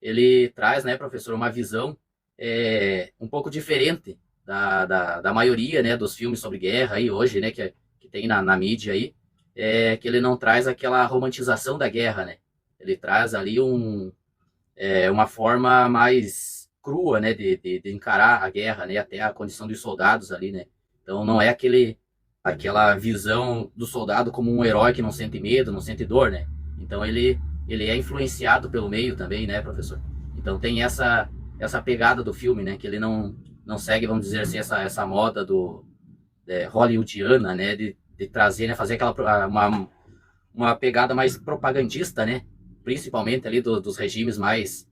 ele traz, né, professor, uma visão um pouco diferente da maioria, né, dos filmes sobre guerra aí hoje, né, que tem na mídia aí, que ele não traz aquela romantização da guerra, né? Ele traz ali uma forma mais crua, né, de encarar a guerra, né, até a condição dos soldados ali, né? Então não é aquela visão do soldado como um herói que não sente medo, não sente dor, né? Então ele é influenciado pelo meio também, né, professor? Então tem essa pegada do filme, né, que ele não segue, vamos dizer assim, essa moda hollywoodiana, né, de trazer, né, fazer uma pegada mais propagandista, né, principalmente ali dos regimes mais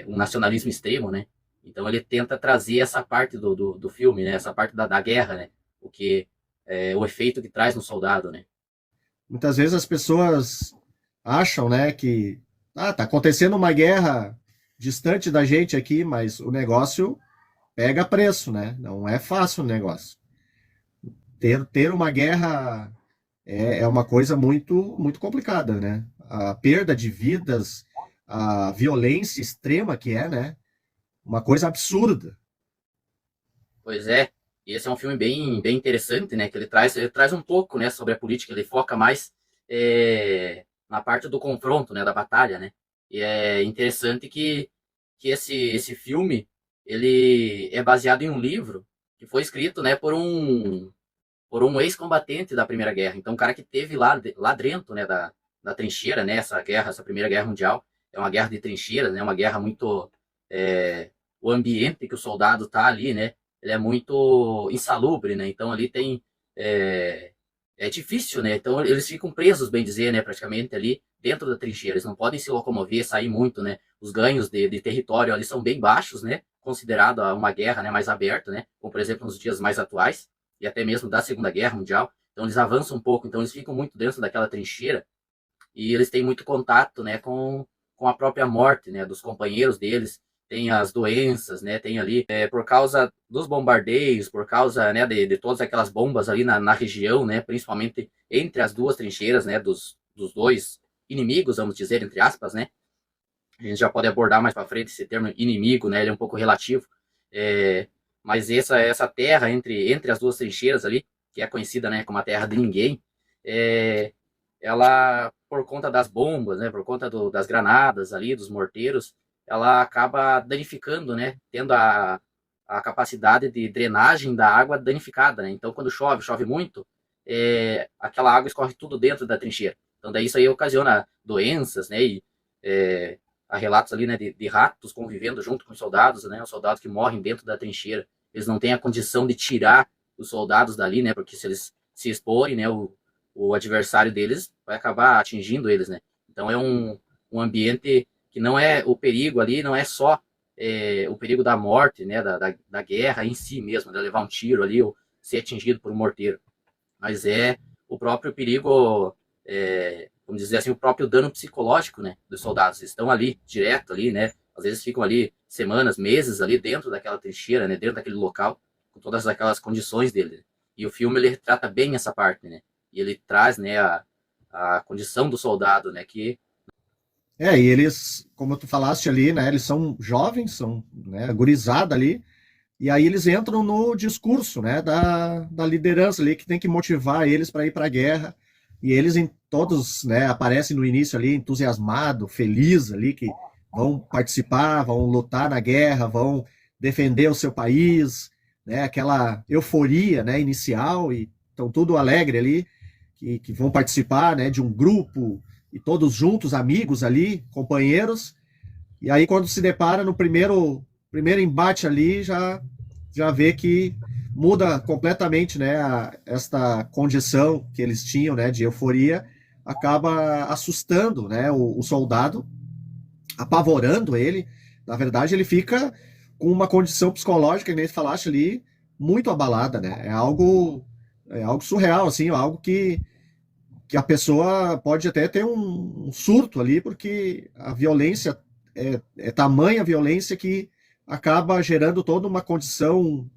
um nacionalismo extremo, né. Então ele tenta trazer essa parte do filme, né, essa parte da guerra, né, o que o efeito que traz no soldado, né. Muitas vezes as pessoas acham, né, que tá acontecendo uma guerra distante da gente aqui, mas o negócio pega preço, né? Não é fácil o negócio. Ter uma guerra é uma coisa muito complicada, né? A perda de vidas, a violência extrema que é, né? Uma coisa absurda. Pois é, e esse é um filme bem interessante, né, que ele traz um pouco, né, sobre a política, ele foca mais na parte do confronto, né, da batalha, né, e é interessante que esse filme, ele é baseado em um livro que foi escrito, né, por um ex-combatente da Primeira Guerra, então um cara que teve lá dentro, né, da trincheira, né, essa Primeira Guerra Mundial, é uma guerra de trincheiras, né, uma guerra muito, o ambiente que o soldado tá ali, né, ele é muito insalubre, né? Então ali tem é, é difícil, né? Então eles ficam presos, bem dizer, né? Praticamente ali dentro da trincheira. Eles não podem se locomover, sair muito, né? Os ganhos de território ali são bem baixos, né? Considerado uma guerra, né, mais aberta, né? Como por exemplo nos dias mais atuais e até mesmo da Segunda Guerra Mundial. Então eles avançam um pouco, então eles ficam muito dentro daquela trincheira e eles têm muito contato, né, com a própria morte, né, dos companheiros deles, tem as doenças, né, tem ali, por causa dos bombardeios, por causa, né, de todas aquelas bombas ali na região, né, principalmente entre as duas trincheiras, né, dos dois inimigos, vamos dizer, entre aspas, né, a gente já pode abordar mais para frente esse termo inimigo, né, ele é um pouco relativo, é, mas essa terra entre as duas trincheiras ali, que é conhecida, né, como a terra de ninguém, é, ela, por conta das bombas, né, por conta das granadas ali, dos morteiros, ela acaba danificando, né, tendo a capacidade de drenagem da água danificada, né? Então, quando chove muito, aquela água escorre tudo dentro da trincheira. Então, daí isso aí ocasiona doenças, né, e é, há relatos ali, né, de ratos convivendo junto com os soldados, né, os soldados que morrem dentro da trincheira, eles não têm a condição de tirar os soldados dali, né, porque se eles se exporem, né, o adversário deles vai acabar atingindo eles, né? Então é um ambiente que não é o perigo ali, não é só o perigo da morte, né, da guerra em si mesmo, de levar um tiro ali ou ser atingido por um morteiro, mas é o próprio perigo, vamos dizer assim, o próprio dano psicológico, né, dos soldados. Eles estão ali, direto ali, né, às vezes ficam ali semanas, meses ali dentro daquela trincheira, né, dentro daquele local, com todas aquelas condições dele. E o filme, ele retrata bem essa parte, né, e ele traz, né, a condição do soldado, né, que E eles, como tu falaste ali, né? Eles são jovens, são, né, gurizada ali, e aí eles entram no discurso, né, da liderança ali, que tem que motivar eles para ir para a guerra. E eles todos, né, aparecem no início ali entusiasmado, feliz ali, que vão participar, vão lutar na guerra, vão defender o seu país, né, aquela euforia, né, inicial, e estão tudo alegre ali, que vão participar, né, de um grupo, e todos juntos, amigos ali, companheiros. E aí, quando se depara no primeiro embate ali, já vê que muda completamente, né, esta condição que eles tinham, né, de euforia, acaba assustando, né, o soldado, apavorando ele. Na verdade, ele fica com uma condição psicológica, que nem falaste ali, muito abalada, né? É algo surreal, assim, é algo que a pessoa pode até ter um surto ali, porque a violência é tamanha a violência que acaba gerando toda uma condição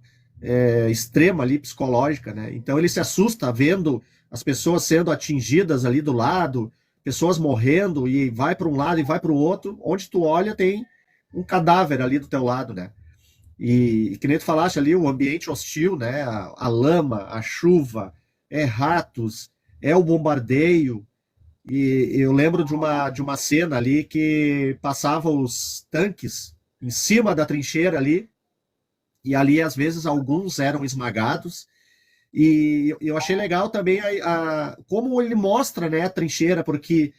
extrema ali psicológica, né? Então ele se assusta vendo as pessoas sendo atingidas ali do lado, pessoas morrendo e vai para um lado e vai para o outro, onde tu olha tem um cadáver ali do teu lado, né? E que nem tu falaste ali, o ambiente hostil, né? A lama, a chuva, é ratos, é o bombardeio. E eu lembro de uma cena ali que passava os tanques em cima da trincheira ali, e ali às vezes alguns eram esmagados. E eu achei legal também como ele mostra, né, a trincheira, porque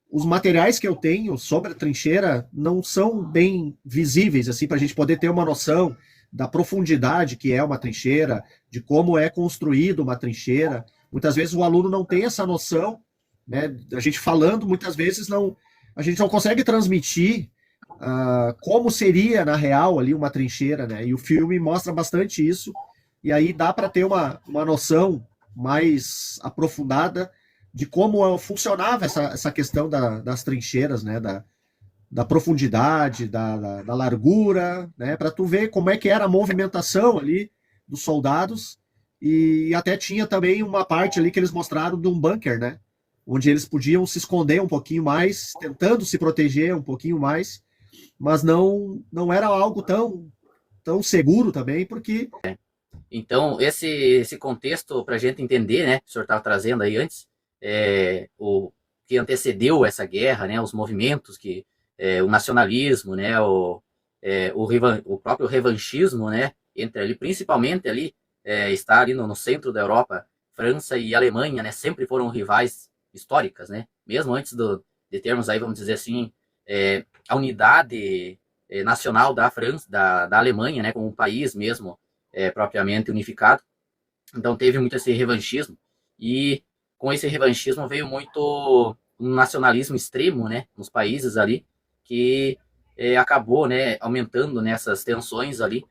os materiais que eu tenho sobre a trincheira não são bem visíveis, assim, para a gente poder ter uma noção da profundidade que é uma trincheira, de como é construído uma trincheira. Muitas vezes o aluno não tem essa noção, né? A gente falando, muitas vezes não, a gente não consegue transmitir como seria na real ali uma trincheira, né? E o filme mostra bastante isso, e aí dá para ter uma noção mais aprofundada de como funcionava essa questão das trincheiras, né? Da profundidade, da largura, né? Para tu ver como é que era a movimentação ali dos soldados. E até tinha também uma parte ali que eles mostraram de um bunker, né? Onde eles podiam se esconder um pouquinho mais, tentando se proteger um pouquinho mais, mas não era algo tão seguro também, porque Então, esse contexto, para a gente entender, né, que o senhor estava trazendo aí antes, o que antecedeu essa guerra, né, os movimentos, o nacionalismo, né, o próprio revanchismo, né, entre ali, principalmente ali, está ali no centro da Europa, França e Alemanha, né, sempre foram rivais históricas, né, mesmo antes de termos aí, vamos dizer assim, a unidade nacional da França, da Alemanha, né, como um país mesmo, propriamente unificado. Então teve muito esse revanchismo, e com esse revanchismo veio muito um nacionalismo extremo, né, nos países ali, que acabou, né, aumentando nessas tensões ali,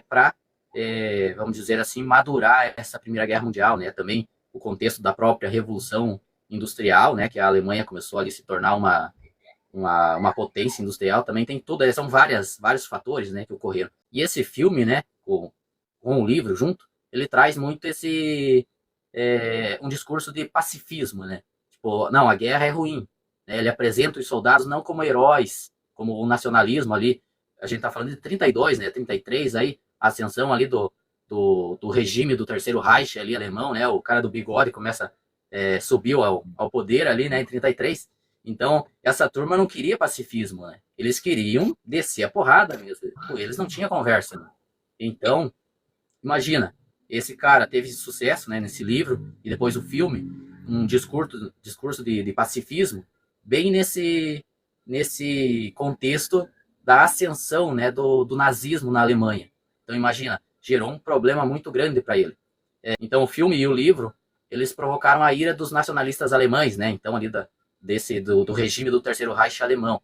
para, vamos dizer assim, madurar essa Primeira Guerra Mundial, né, também o contexto da própria Revolução Industrial, né, que a Alemanha começou ali a se tornar uma potência industrial, também tem tudo, são vários fatores, né, que ocorreram. E esse filme, né, com o livro junto, ele traz muito um discurso de pacifismo, né? Tipo, não, a guerra é ruim, né? Ele apresenta os soldados não como heróis, como o nacionalismo ali, a gente tá falando de 32, né, 33 aí, a ascensão ali do regime do Terceiro Reich ali, alemão, né, o cara do bigode subiu ao poder ali, né, em 33. Então, essa turma não queria pacifismo, né? Eles queriam descer a porrada mesmo. Eles não tinham conversa, né? Então, imagina, esse cara teve sucesso, né, nesse livro, e depois o filme, um discurso de pacifismo, bem nesse contexto da ascensão, né, do nazismo na Alemanha. Então, imagina, gerou um problema muito grande para ele. Então, o filme e o livro, eles provocaram a ira dos nacionalistas alemães, né, então ali do regime do Terceiro Reich alemão,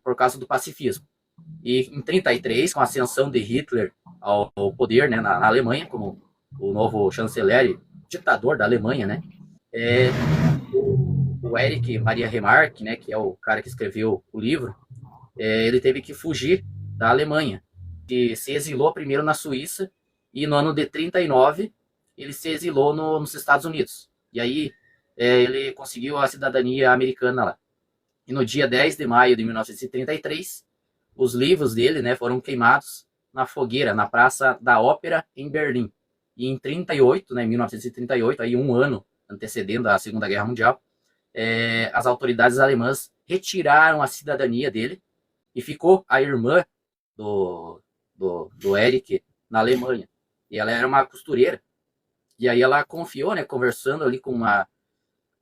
por causa do pacifismo. E em 33, com a ascensão de Hitler ao poder, né, na Alemanha, como o novo chanceler, ditador da Alemanha, né, o Erich Maria Remarque, né, que é o cara que escreveu o livro, ele teve que fugir da Alemanha, que se exilou primeiro na Suíça, e no ano de 39 ele se exilou nos Estados Unidos. E aí ele conseguiu a cidadania americana lá. E no dia 10 de maio de 1933, os livros dele, né, foram queimados na fogueira, na Praça da Ópera, em Berlim. E em 38, né, 1938, aí um ano antecedendo a Segunda Guerra Mundial, as autoridades alemãs retiraram a cidadania dele, e ficou a irmã do Eric na Alemanha. E ela era uma costureira. E aí ela confiou, né, conversando ali com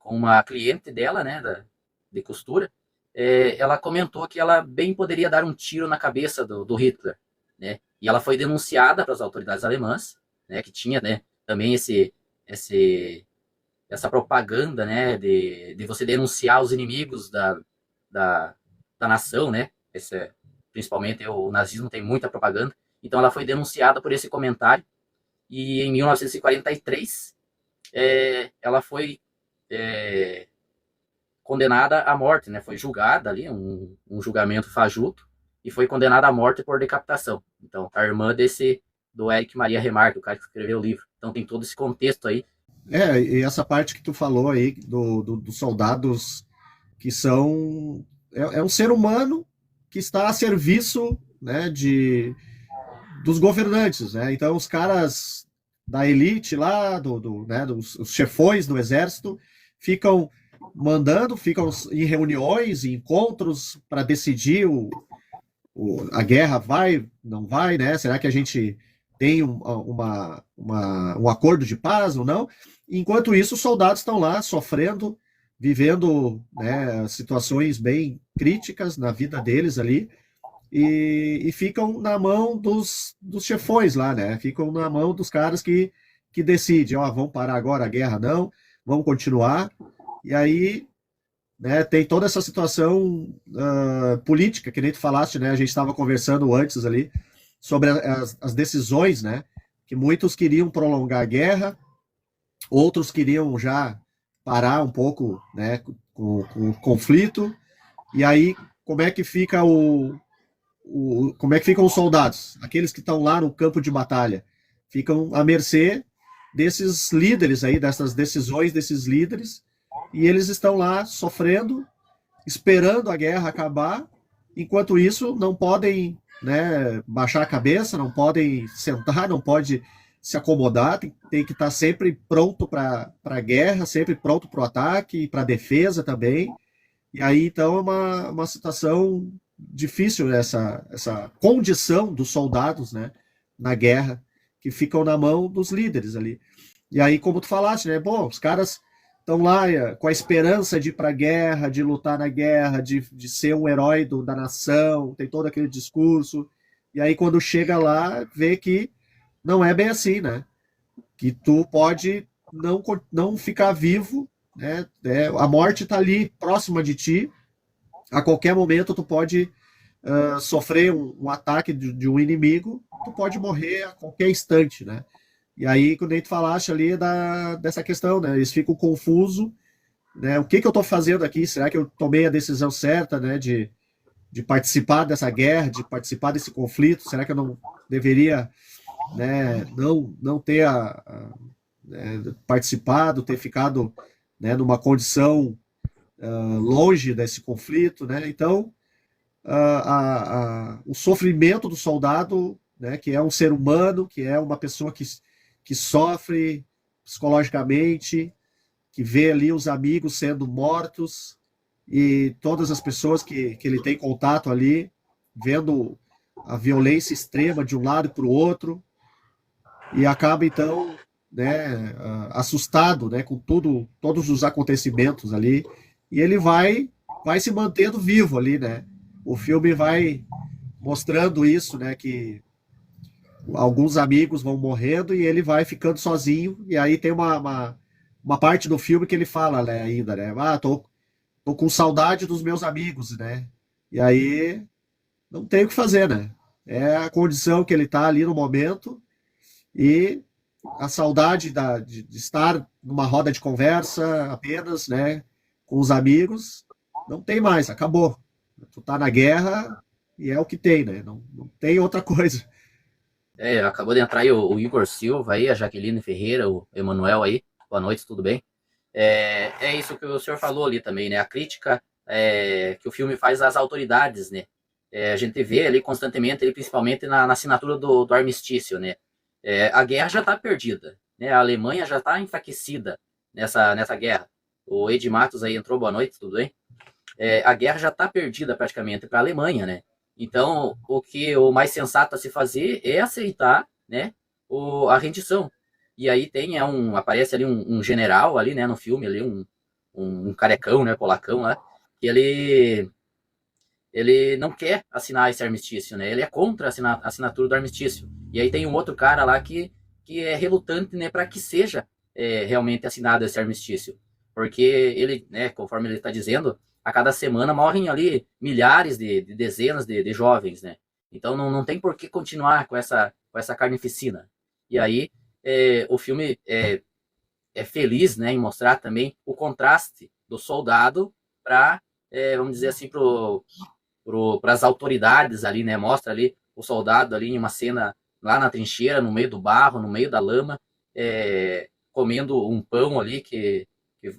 uma cliente dela, né, de costura, ela comentou que ela bem poderia dar um tiro na cabeça do Hitler, né? E ela foi denunciada para as autoridades alemãs, né, que tinha, né, também essa propaganda, né, de você denunciar os inimigos da nação, né? Principalmente o nazismo tem muita propaganda. Então ela foi denunciada por esse comentário, e em 1943 ela foi condenada à morte, né? Foi julgada ali, um julgamento fajuto, e foi condenada à morte por decapitação. Então, a irmã do Erich Maria Remarque, o cara que escreveu o livro. Então, tem todo esse contexto aí. E essa parte que tu falou aí dos soldados que são. É um ser humano que está a serviço, né, dos governantes, né? Então, os caras da elite lá, né, os chefões do exército, ficam ficam em reuniões, em encontros para decidir a guerra vai, não vai, né? Será que a gente tem um acordo de paz ou não? Enquanto isso, os soldados estão lá sofrendo, vivendo, né, situações bem críticas na vida deles ali, e ficam na mão dos chefões lá, né? Ficam na mão dos caras que decidem, ó, vamos parar agora a guerra, não, vamos continuar. E aí, né, tem toda essa situação política, que nem tu falaste, né? A gente estava conversando antes ali sobre as decisões, né? Que muitos queriam prolongar a guerra, outros queriam já parar um pouco, né, com o conflito. E aí, como é que fica como é que ficam os soldados? Aqueles que estão lá no campo de batalha ficam à mercê desses líderes aí, dessas decisões desses líderes, e eles estão lá sofrendo, esperando a guerra acabar. Enquanto isso, não podem, né, baixar a cabeça, não podem sentar, não pode se acomodar, tem que estar sempre pronto para a guerra, sempre pronto para o ataque e para a defesa também. E aí, então, é uma situação difícil, essa condição dos soldados, né, na guerra, que ficam na mão dos líderes ali. E aí, como tu falaste, né, bom, os caras estão lá com a esperança de ir para a guerra, de lutar na guerra, de ser um herói da nação, tem todo aquele discurso. E aí, quando chega lá, vê que não é bem assim, né? Que tu pode não ficar vivo, né? A morte está ali próxima de ti, a qualquer momento tu pode sofrer um ataque de um inimigo, tu pode morrer a qualquer instante, né? E aí, quando a gente falaste ali dessa questão, né? Eles ficam confusos, né? O que eu estou fazendo aqui? Será que eu tomei a decisão certa, né? De participar dessa guerra, de participar desse conflito? Será que eu não deveria, né? Não ter participado, ter ficado, né? Numa condição longe desse conflito, né? Então, o sofrimento do soldado, né, que é um ser humano, que é uma pessoa que sofre psicologicamente, que vê ali os amigos sendo mortos e todas as pessoas que ele tem contato ali, vendo a violência extrema de um lado para o outro, e acaba então, né, assustado, né, com todos os acontecimentos ali, e ele vai se mantendo vivo ali, né? O filme vai mostrando isso, né, que alguns amigos vão morrendo e ele vai ficando sozinho, e aí tem uma parte do filme que ele fala, né, ainda, né, tô com saudade dos meus amigos, né, e aí não tem o que fazer, né, é a condição que ele tá ali no momento, e a saudade de estar numa roda de conversa apenas, né, com os amigos, não tem mais, acabou. Tu tá na guerra e é o que tem, né? Não tem outra coisa. Acabou de entrar aí o Igor Silva aí, a Jaqueline Ferreira, o Emanuel aí. Boa noite, tudo bem? É isso que o senhor falou ali também, né? A crítica que o filme faz às autoridades, né? A gente vê ali constantemente, ali, principalmente na assinatura do armistício, né? A guerra já está perdida, né? A Alemanha já está enfraquecida nessa guerra. O Ed Matos aí entrou, boa noite, tudo bem? A guerra já está perdida praticamente para a Alemanha, né? Então, o mais sensato a se fazer é aceitar, né, a rendição. E aí aparece ali um general ali, né, no filme, ali um carecão, né, polacão lá, que ele não quer assinar esse armistício, né? Ele é contra a assinatura do armistício. E aí tem um outro cara lá que é relutante, né, para que seja realmente assinado esse armistício. Porque ele, né, conforme ele está dizendo, a cada semana morrem ali milhares de dezenas de jovens, né? Então não tem por que continuar com essa carnificina. E aí o filme é feliz, né, em mostrar também o contraste do soldado para, vamos dizer assim, para as autoridades ali, né? Mostra ali o soldado ali em uma cena lá na trincheira, no meio do barro, no meio da lama, comendo um pão ali que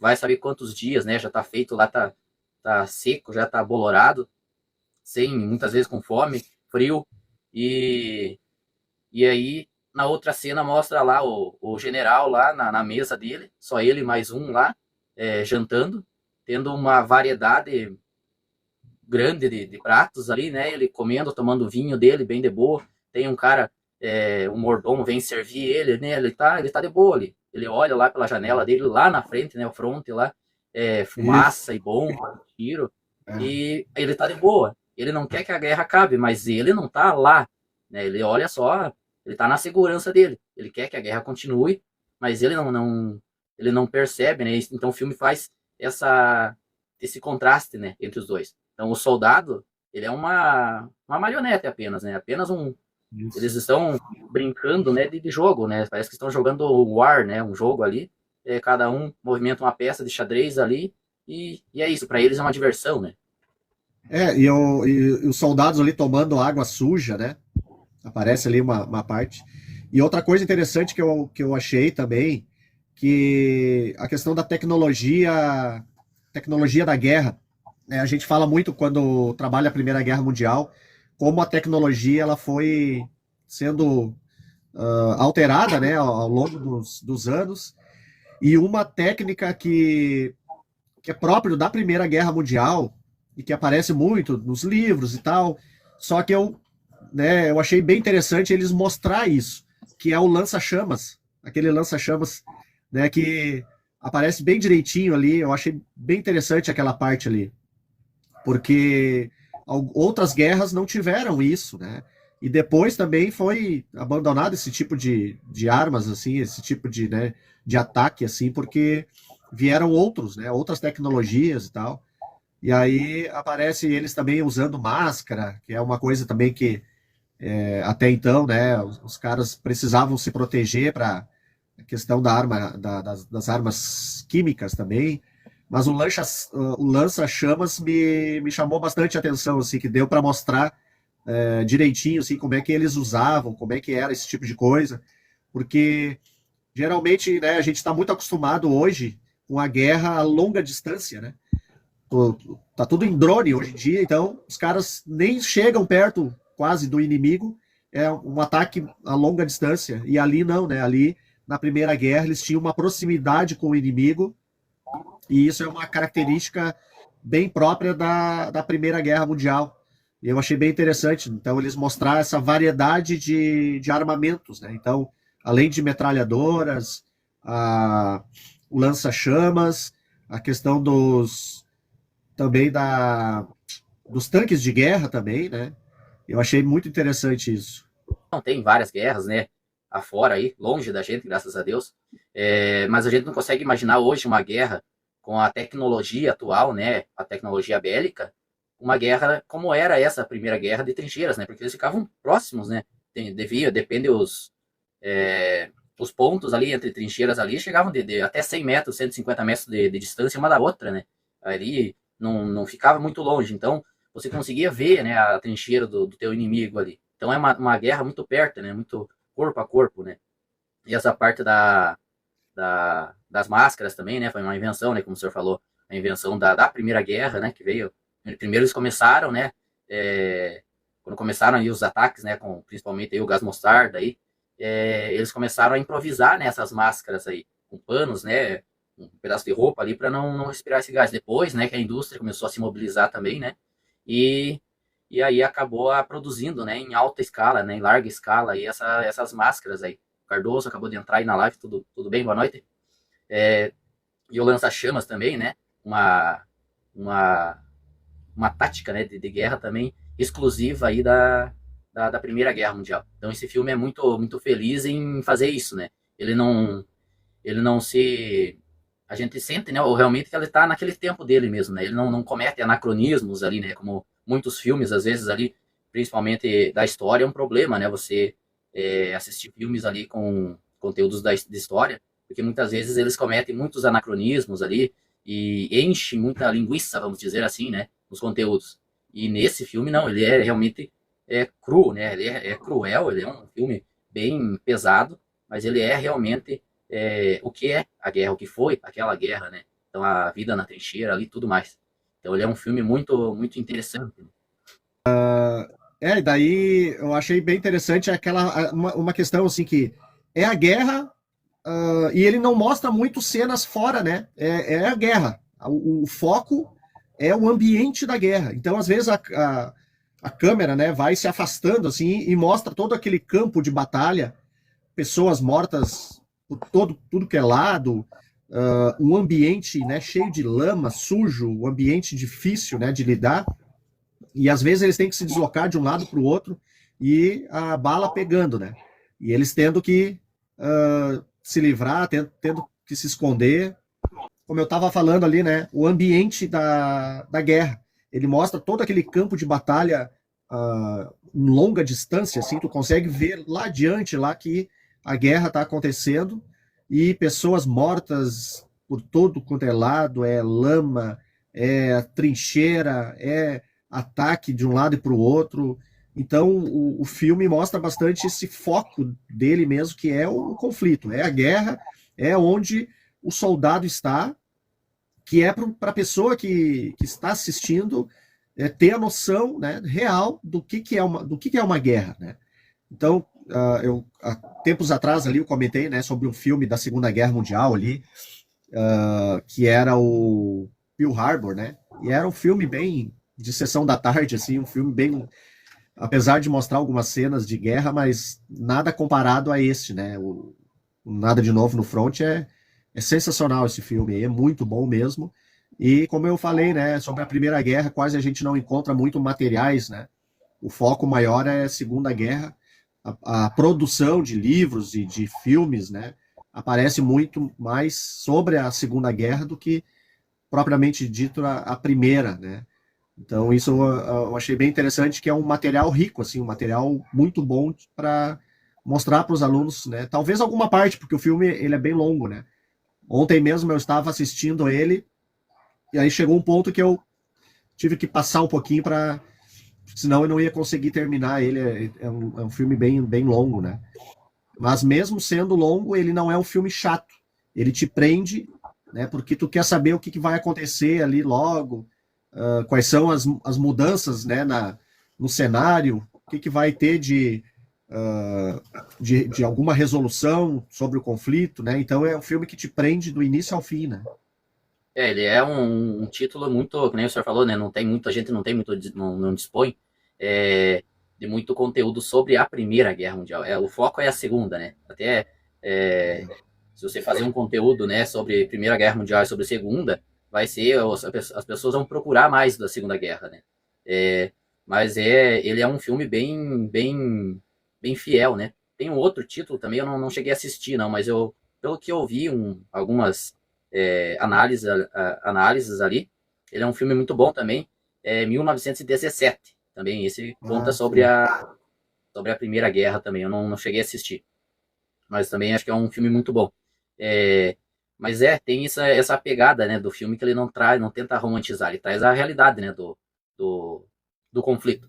vai saber quantos dias, né? Já tá feito lá, tá seco, já tá bolorado, sem, muitas vezes com fome, frio, e, e aí na outra cena mostra lá o general lá na mesa dele, só ele mais um lá, jantando, tendo uma variedade grande de pratos ali, né? Ele comendo, tomando o vinho dele, bem de boa. Tem um cara, um mordomo vem servir ele, né? Ele tá de boa ali. Ele olha lá pela janela dele, lá na frente, né? O fronte lá, Isso. fumaça e bomba, tiro. É. E ele tá de boa. Ele não quer que a guerra acabe, mas ele não tá lá, né? Ele olha só, ele tá na segurança dele. Ele quer que a guerra continue, mas ele não percebe, né? Então o filme faz esse contraste, né, entre os dois. Então o soldado, ele é uma marionete apenas, né? Apenas um. Eles Isso. estão brincando, né, de jogo, né? Parece que estão jogando o War, né? Um jogo ali. Cada um movimenta uma peça de xadrez ali. E é isso, para eles é uma diversão, né? E os soldados ali tomando água suja, né? Aparece ali uma parte. E outra coisa interessante que eu achei também, que a questão da tecnologia da guerra, né? A gente fala muito quando trabalha a Primeira Guerra Mundial, como a tecnologia ela foi sendo alterada, né, ao longo dos anos. E uma técnica que é próprio da Primeira Guerra Mundial e que aparece muito nos livros e tal, só que eu achei bem interessante eles mostrar isso, que é o lança-chamas, aquele lança-chamas, né, que aparece bem direitinho ali. Eu achei bem interessante aquela parte ali, porque outras guerras não tiveram isso, né? E depois também foi abandonado esse tipo de armas, assim, esse tipo né, de ataque, assim, porque vieram outros, né? Outras tecnologias e tal. E aí aparece eles também usando máscara, que é uma coisa também que até então, né, os caras precisavam se proteger para a questão da arma, das armas químicas também. Mas o lança-chamas me chamou bastante atenção, assim, que deu para mostrar direitinho, assim, como é que eles usavam, como é que era esse tipo de coisa, porque geralmente, né, a gente está muito acostumado hoje com a guerra a longa distância, né? Tá tudo em drone hoje em dia, então os caras nem chegam perto quase do inimigo, é um ataque a longa distância. E ali não, né? Ali na Primeira Guerra eles tinham uma proximidade com o inimigo, e isso é uma característica bem própria da Primeira Guerra Mundial. E eu achei bem interessante, então, eles mostrar essa variedade de armamentos, né? Então, além de metralhadoras, o lança-chamas, a questão também dos tanques de guerra também, né? Eu achei muito interessante isso. Não tem várias guerras, né? Afora aí, longe da gente, graças a Deus. Mas a gente não consegue imaginar hoje uma guerra com a tecnologia atual, né? A tecnologia bélica, uma guerra como era essa primeira guerra de trincheiras, né? Porque eles ficavam próximos, né? Depende os pontos ali entre trincheiras ali chegavam de até 100 metros, 150 metros de distância uma da outra, né? Ali não ficava muito longe, então você conseguia ver, né, a trincheira do teu inimigo ali. Então é uma guerra muito perto, né? Muito corpo a corpo, né? E essa parte das máscaras também, né? Foi uma invenção, né? Como o senhor falou, a invenção da Primeira Guerra, né? Que veio. Primeiro eles começaram, né? Quando começaram aí os ataques, né? Principalmente aí o gás mostarda aí, eles começaram a improvisar nessas máscaras aí, com panos, né? Um pedaço de roupa ali para não respirar esse gás. Depois, né? Que a indústria começou a se mobilizar também, né? E, e aí acabou produzindo, né? Em alta escala, né? Em larga escala aí essas máscaras aí. O Cardoso acabou de entrar aí na live, tudo bem? Boa noite. É, e o lança-chamas também, né? Uma, uma, uma tática, né, de guerra também exclusiva aí da Primeira Guerra Mundial. Então esse filme é muito feliz em fazer isso, né? Ele não, ele não se... A gente sente, né, realmente que ele está naquele tempo dele mesmo, né? Ele não comete anacronismos ali, né? Como muitos filmes, às vezes, ali, principalmente da história, é um problema, né? Você assistir filmes ali com conteúdos de história, porque muitas vezes eles cometem muitos anacronismos ali e enchem muita linguiça, vamos dizer assim, né? Nos conteúdos. E nesse filme, não, ele é realmente cru, né? Ele é cruel, ele é um filme bem pesado, mas ele é realmente o que é a guerra, o que foi aquela guerra, né? Então a vida na trincheira ali, tudo mais. Então ele é um filme muito interessante. E daí eu achei bem interessante uma questão assim que é a guerra, e ele não mostra muito cenas fora, né? É a guerra. O foco é o ambiente da guerra. Então, às vezes, a câmera, né, vai se afastando assim e mostra todo aquele campo de batalha, pessoas mortas por tudo que é lado, um ambiente, né, cheio de lama, sujo, um ambiente difícil, né, de lidar. E às vezes eles têm que se deslocar de um lado para o outro e a bala pegando, né? E eles tendo que se livrar, tendo que se esconder. Como eu estava falando ali, né? O ambiente da guerra. Ele mostra todo aquele campo de batalha em longa distância, assim, tu consegue ver lá adiante, lá que a guerra está acontecendo e pessoas mortas por todo quanto é lado, é lama, é trincheira, é ataque de um lado e para o outro. Então, o filme mostra bastante esse foco dele mesmo, que é o conflito, é a guerra, é onde o soldado está, que é para a pessoa que está assistindo ter a noção, né, real do que é uma guerra. Né? Então, eu, há tempos atrás ali eu comentei, né, sobre um filme da Segunda Guerra Mundial ali, que era o Pearl Harbor, né? E era um filme bem de sessão da tarde, assim, um filme bem, apesar de mostrar algumas cenas de guerra, mas nada comparado a este, né? O Nada de Novo no Front é sensacional esse filme, é muito bom mesmo. E como eu falei, né, sobre a Primeira Guerra, quase a gente não encontra muito materiais, né? O foco maior é a Segunda Guerra, a produção de livros e de filmes, né? Aparece muito mais sobre a Segunda Guerra do que propriamente dito a primeira, né? Então isso eu achei bem interessante, que é um material rico, assim, um material muito bom para mostrar para os alunos, né? Talvez alguma parte, porque o filme ele é bem longo, né? Ontem mesmo eu estava assistindo ele e aí chegou um ponto que eu tive que passar um pouquinho para, senão eu não ia conseguir terminar ele. É um filme bem longo, né? Mas mesmo sendo longo, ele não é um filme chato. Ele te prende, né? Porque tu quer saber o que vai acontecer ali logo, quais são as mudanças, né? No cenário, o que vai ter de alguma resolução sobre o conflito, né? Então é um filme que te prende do início ao fim, né? Ele é um título muito, que nem o senhor falou, né? Não tem muita gente, não tem muito, não dispõe de muito conteúdo sobre a Primeira Guerra Mundial. O foco é a Segunda, né? Até se você fazer um conteúdo, né, sobre Primeira Guerra Mundial e sobre Segunda, vai ser as pessoas vão procurar mais da Segunda Guerra, né? Mas ele é um filme bem fiel, né? Tem um outro título também, eu não cheguei a assistir, não, mas pelo que eu vi, algumas análises ali. Ele é um filme muito bom também. 1917. Também esse conta Ah, sim. sobre a Primeira Guerra também. Eu não cheguei a assistir. Mas também acho que é um filme muito bom. É, mas tem essa pegada, né, do filme que ele não tenta romantizar. Ele traz a realidade, né, do, do conflito.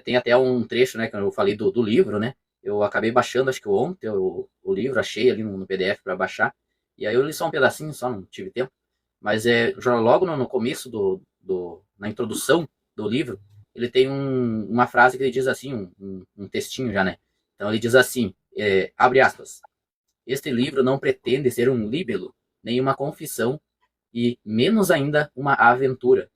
Tem até um trecho, né, que eu falei do livro, né? Eu acabei baixando, acho que ontem, o livro, achei ali no PDF para baixar. E aí eu li só um pedacinho, só não tive tempo. Mas já logo no começo na introdução do livro, ele tem uma frase que ele diz assim, um textinho já, né? Então ele diz assim, abre aspas, este livro não pretende ser um líbelo, nem uma confissão, e menos ainda uma aventura,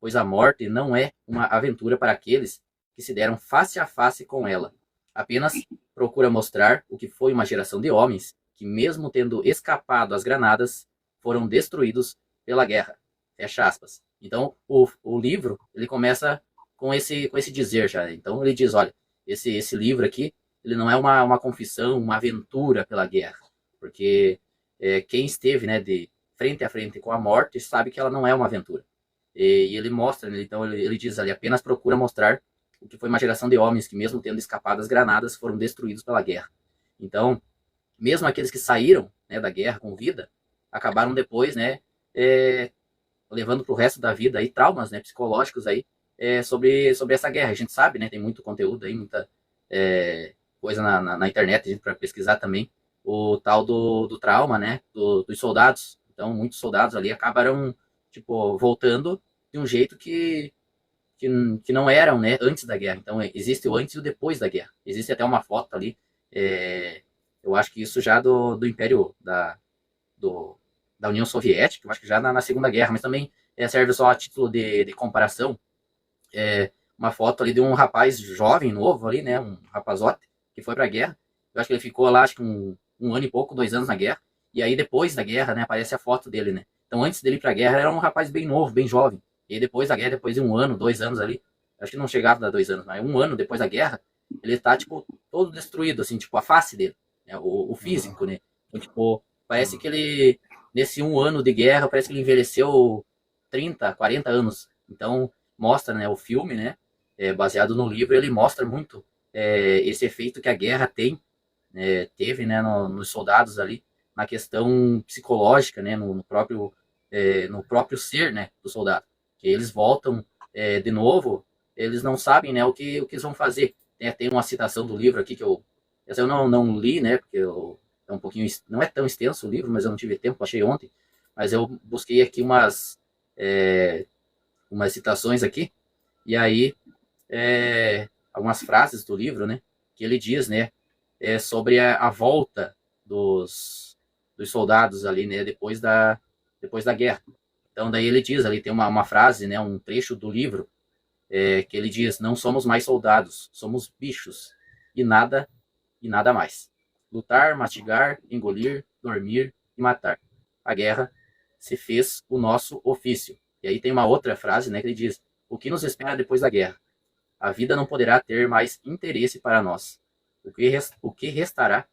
pois a morte não é uma aventura para aqueles que se deram face a face com ela. Apenas procura mostrar o que foi uma geração de homens que, mesmo tendo escapado às granadas, foram destruídos pela guerra. Fecha aspas. Então, o livro ele começa com esse dizer já. Então, ele diz: olha, esse livro aqui ele não é uma confissão, uma aventura pela guerra, porque quem esteve, né, de frente a frente com a morte sabe que ela não é uma aventura. E ele mostra, né, então ele diz ali: apenas procura mostrar o que foi uma geração de homens que, mesmo tendo escapado das granadas, foram destruídos pela guerra. Então, mesmo aqueles que saíram, né, da guerra com vida, acabaram depois, né, levando para o resto da vida aí traumas, né, psicológicos aí sobre essa guerra. A gente sabe, né, tem muito conteúdo aí, muita coisa na internet para pesquisar também o tal do trauma, né, dos soldados. Então, muitos soldados ali acabaram, tipo, voltando de um jeito que, que não eram, né, antes da guerra. Então, existe o antes e o depois da guerra. Existe até uma foto ali, eu acho que isso já do Império do, da União Soviética, eu acho que já na Segunda Guerra, mas também serve só a título de comparação. Uma foto ali de um rapaz jovem, novo ali, né, um rapazote, que foi para a guerra. Eu acho que ele ficou lá, acho que um ano e pouco, 2 anos na guerra. E aí depois da guerra, né, aparece a foto dele, né. Então antes dele ir para a guerra era um rapaz bem novo, bem jovem. E aí depois da guerra, depois de 1 ano, 2 anos ali, acho que não chegava a 2 anos, mas 1 ano depois da guerra, ele tá, tipo, todo destruído, assim, tipo, a face dele, né, o físico, né. Então, tipo, parece que ele, nesse 1 ano de guerra, parece que ele envelheceu 30, 40 anos. Então, mostra, né, o filme, né, baseado no livro, ele mostra muito esse efeito que a guerra teve, né, nos soldados ali, na questão psicológica, né, no próprio ser, né, do soldado. Que eles voltam de novo, eles não sabem, né, o que eles vão fazer. Tem uma citação do livro aqui essa eu não li, né, porque é um pouquinho, não é tão extenso o livro, mas eu não tive tempo, achei ontem, mas eu busquei aqui umas citações aqui, e aí algumas frases do livro, né, que ele diz, né, sobre a volta dos soldados ali, né, depois da guerra. Então daí ele diz, ali tem uma frase, né, um trecho do livro, que ele diz: não somos mais soldados, somos bichos e nada mais. Lutar, mastigar, engolir, dormir e matar. A guerra se fez o nosso ofício. E aí tem uma outra frase, né, que ele diz: o que nos espera depois da guerra? A vida não poderá ter mais interesse para nós. O que restará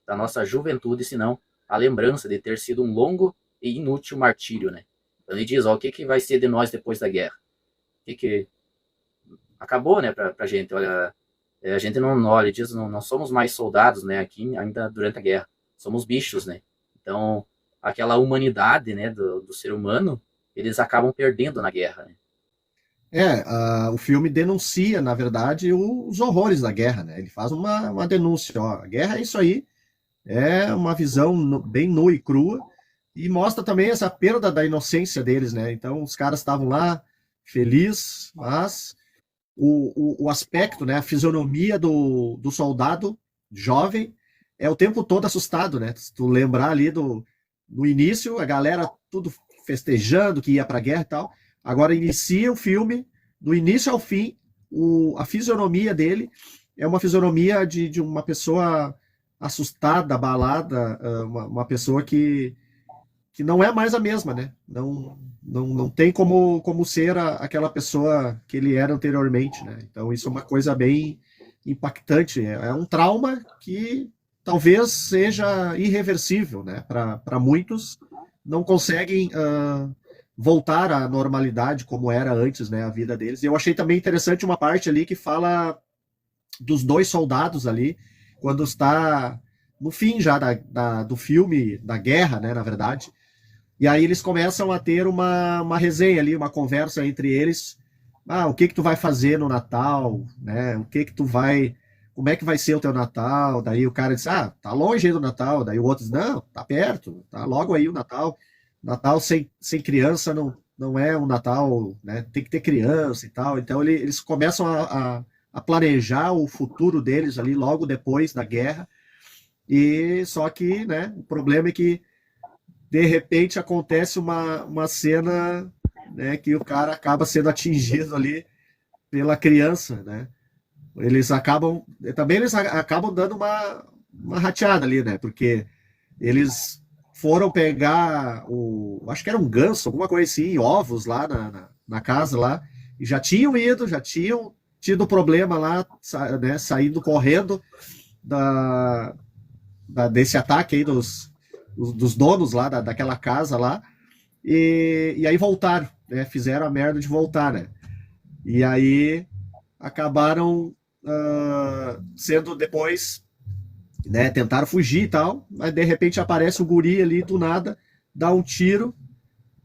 da nossa juventude, senão a lembrança de ter sido um longo e inútil martírio, né? Então ele diz: ó, o que vai ser de nós depois da guerra? O que acabou, né, pra gente? Olha, a gente não olha, ele diz: não somos mais soldados, né, aqui ainda durante a guerra. Somos bichos, né? Então, aquela humanidade, né, do ser humano, eles acabam perdendo na guerra, né? O filme denuncia, na verdade, os horrores da guerra, né? Ele faz uma denúncia, ó, a guerra é isso aí, é uma visão bem nua e crua, e mostra também essa perda da inocência deles, né? Então, os caras estavam lá, felizes, mas o aspecto, né, a fisionomia do soldado jovem é o tempo todo assustado, né? Se tu lembrar ali no início, a galera tudo festejando que ia para a guerra e tal. Agora inicia o filme, do início ao fim, a fisionomia dele é uma fisionomia de uma pessoa assustada, abalada, uma pessoa que não é mais a mesma, né? Não tem como ser aquela pessoa que ele era anteriormente, né? Então isso é uma coisa bem impactante. É um trauma que talvez seja irreversível, né? Para muitos não conseguem voltar à normalidade como era antes, né? A vida deles. E eu achei também interessante uma parte ali que fala dos dois soldados ali, quando está no fim já do filme, da guerra, né? Na verdade. E aí eles começam a ter uma resenha ali, uma conversa entre eles. Ah, o que tu vai fazer no Natal, né? O que tu vai, como é que vai ser o teu Natal? Daí o cara diz: ah, tá longe aí do Natal. Daí o outro diz: não, tá perto, tá logo aí o Natal. Natal sem criança não é um Natal, né? Tem que ter criança e tal. Então eles começam a planejar o futuro deles ali logo depois da guerra. E só que, né? O problema é que de repente acontece uma cena, né, que o cara acaba sendo atingido ali pela criança, né? Eles acabam dando uma rateada ali, né? Porque eles foram pegar acho que era um ganso, alguma coisa assim, ovos lá na casa lá, e já tinham tido problema lá, né, saindo correndo da, desse ataque aí dos donos lá daquela casa lá, e aí voltaram, né? Fizeram a merda de voltar, né? E aí acabaram sendo depois, né? Tentaram fugir e tal, mas de repente aparece o guri ali do nada, dá um tiro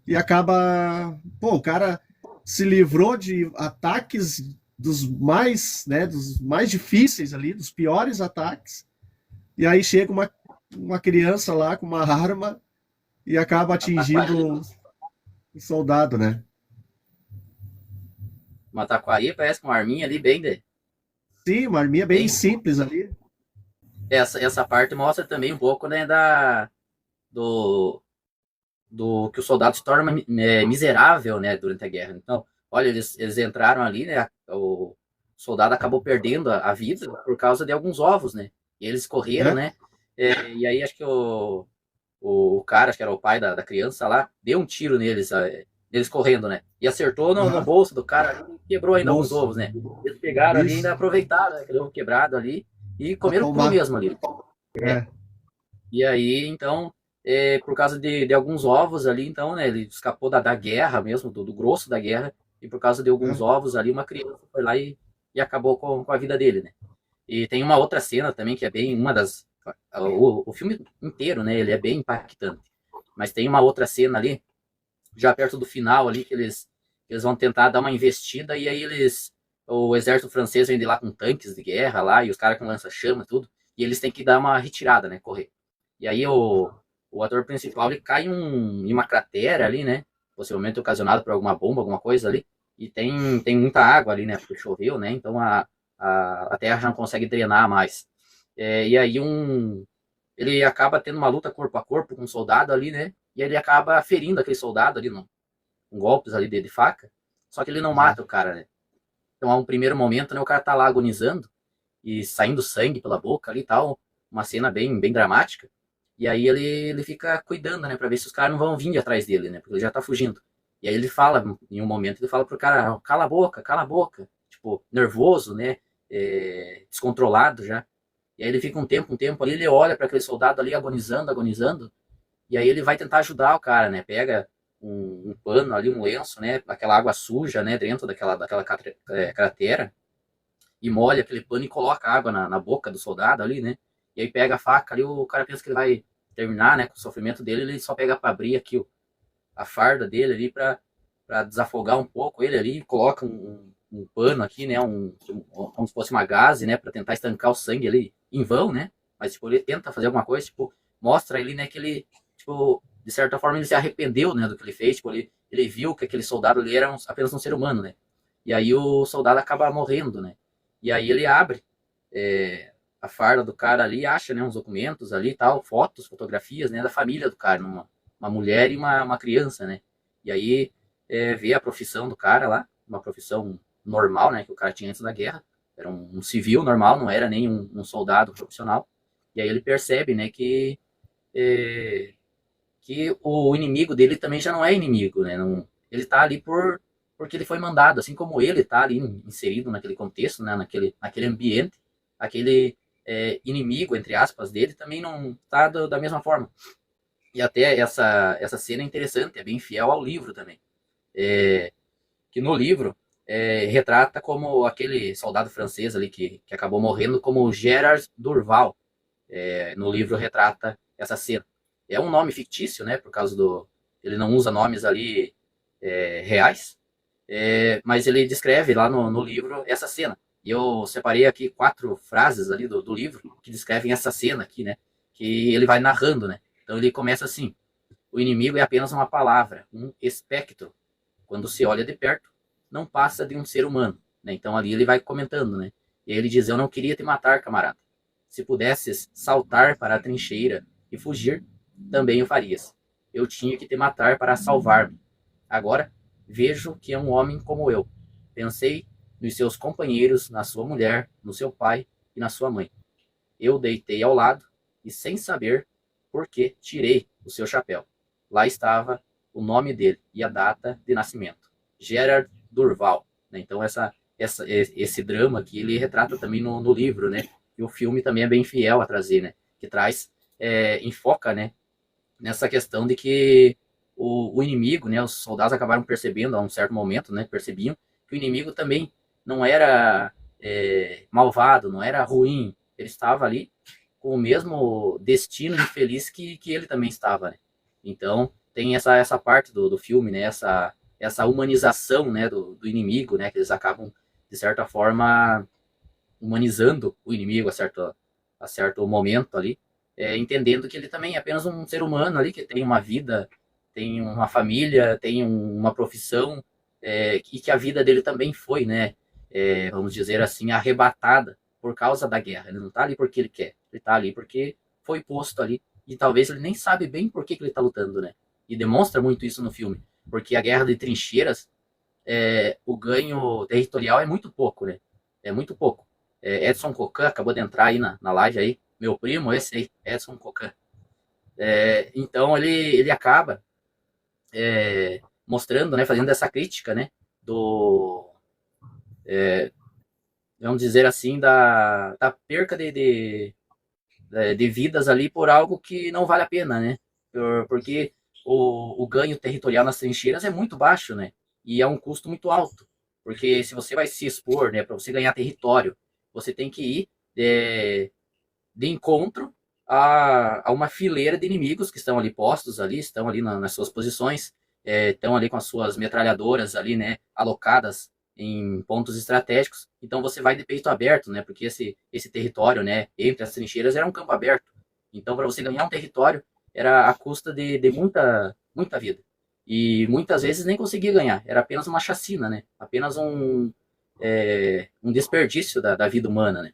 e acaba. Pô, o cara se livrou de ataques dos mais difíceis ali, dos piores ataques, e aí chega uma criança lá com uma arma e acaba atingindo um soldado, né? Uma taquari parece com uma arminha ali bem, Sim, uma arminha bem bem. simples ali. Essa parte mostra também um pouco, né, do, do que o soldado se torna miserável, né, durante a guerra. Então, olha, eles entraram ali, né, o soldado acabou perdendo a vida por causa de alguns ovos, né, e eles correram, É, né, e aí acho que o cara, acho que era o pai da criança lá, deu um tiro neles, eles correndo, né, e acertou no aham. bolso do cara e quebrou ainda alguns Nossa, ovos, né. Eles pegaram ali e ainda isso, aproveitaram, né, aquele ovo quebrado ali e pra comeram cru tomar. mesmo ali. É, É, e aí, então, por causa de alguns ovos ali, então, né, ele escapou da guerra mesmo, do grosso da guerra, e por causa de alguns é. ovos ali, uma criança foi lá e acabou com a vida dele, né. E tem uma outra cena também que é bem uma das. O filme inteiro, né, ele é bem impactante. Mas tem uma outra cena ali, já perto do final ali, que eles vão tentar dar uma investida, e aí eles. O exército francês vem de lá com tanques de guerra lá, e os caras com lança-chama e tudo, e eles têm que dar uma retirada, né, correr. E aí o ator principal ele cai em uma cratera ali, né? Possivelmente ocasionado por alguma bomba, alguma coisa ali. E tem muita água ali, né? Porque choveu, né? Então a terra já não consegue drenar mais. E aí ele acaba tendo uma luta corpo a corpo com um soldado ali, né? E ele acaba ferindo aquele soldado ali com golpes ali de faca. Só que ele não Aham. mata o cara, né? Então, a um primeiro momento, né, o cara tá lá agonizando e saindo sangue pela boca ali e tal. Uma cena bem dramática. E aí ele fica cuidando, né, pra ver se os caras não vão vir atrás dele, né, porque ele já tá fugindo. E aí ele fala, em um momento, ele fala pro cara, cala a boca, tipo, nervoso, né, descontrolado já. E aí ele fica um tempo ali, ele olha para aquele soldado ali agonizando, agonizando, e aí ele vai tentar ajudar o cara, né, pega um pano ali, um lenço, né, aquela água suja, né, dentro daquela cratera, e molha aquele pano e coloca água na boca do soldado ali, né? E aí pega a faca ali, o cara pensa que ele vai terminar, né, com o sofrimento dele, ele só pega para abrir aqui a farda dele ali para desafogar um pouco ele ali, coloca um pano aqui, né, como se fosse uma gaze, né, para tentar estancar o sangue ali em vão, né? Mas tipo, ele tenta fazer alguma coisa, tipo, mostra ele, né, que ele, tipo, de certa forma ele se arrependeu, né, do que ele fez, tipo, ele viu que aquele soldado ali era apenas um ser humano, né? E aí o soldado acaba morrendo, né? E aí ele abre a farda do cara ali e acha, né, uns documentos ali e tal, fotos, fotografias, né, da família do cara, uma mulher e uma criança, né? E aí vê a profissão do cara lá, uma profissão normal, né, que o cara tinha antes da guerra. Era um civil normal, não era nem um soldado profissional. E aí ele percebe, né, é, que o inimigo dele também já não é inimigo, né? Não, ele tá ali porque ele foi mandado, assim como ele tá ali inserido naquele contexto, né? Naquele ambiente, aquele inimigo, entre aspas, dele também não tá da mesma forma. E até essa cena é interessante, é bem fiel ao livro também. Que no livro retrata como aquele soldado francês ali que acabou morrendo como Gerard Durval. No livro retrata essa cena. É um nome fictício, né? Por causa do. Ele não usa nomes ali reais, mas ele descreve lá no livro essa cena. E eu separei aqui 4 frases ali do livro que descrevem essa cena aqui, né? Que ele vai narrando, né? Então ele começa assim: o inimigo é apenas uma palavra, um espectro. Quando se olha de perto, não passa de um ser humano. Né? Então ali ele vai comentando, né? E aí ele diz: eu não queria te matar, camarada. Se pudesses saltar para a trincheira e fugir, também o farias. Eu tinha que te matar para salvar-me. Agora vejo que é um homem como eu. Pensei nos seus companheiros, na sua mulher, no seu pai e na sua mãe. Eu deitei ao lado e, sem saber por que, tirei o seu chapéu. Lá estava o nome dele e a data de nascimento. Gerard Durval. Né? Então, esse drama aqui, ele retrata também no livro, né? E o filme também é bem fiel a trazer, né? Que traz, enfoca, né? Nessa questão de que o inimigo, né? Os soldados acabaram percebendo a um certo momento, né? Percebiam que o inimigo também não era malvado, não era ruim. Ele estava ali com o mesmo destino infeliz que ele também estava, né? Então, tem essa parte do filme, né? Essa humanização, né? Do inimigo, né? Que eles acabam, de certa forma, humanizando o inimigo a certo momento ali. entendendo que ele também é apenas um ser humano ali, que tem uma vida, tem uma família, tem uma profissão, e que a vida dele também foi, né, vamos dizer assim, arrebatada por causa da guerra. Ele não está ali porque ele quer, ele está ali porque foi posto ali, e talvez ele nem sabe bem por que ele está lutando, né? E demonstra muito isso no filme, porque a guerra de trincheiras, o ganho territorial é muito pouco, né? É muito pouco. Edson Cocan acabou de entrar aí na live aí, meu primo, esse aí, Edson Cocan. Então ele acaba mostrando, né, fazendo essa crítica, né, do, vamos dizer assim, da perca de vidas ali por algo que não vale a pena, né? Porque o ganho territorial nas trincheiras é muito baixo, né? E é um custo muito alto. Porque se você vai se expor, né, para você ganhar território, você tem que ir de encontro a uma fileira de inimigos que estão ali postos ali, estão ali nas suas posições, estão ali com as suas metralhadoras ali, né, alocadas em pontos estratégicos. Então você vai de peito aberto, né, porque esse território, né, entre as trincheiras era um campo aberto. Então para você ganhar um território era à custa de muita vida. E muitas vezes nem conseguia ganhar, era apenas uma chacina, né, apenas um desperdício da vida humana, né.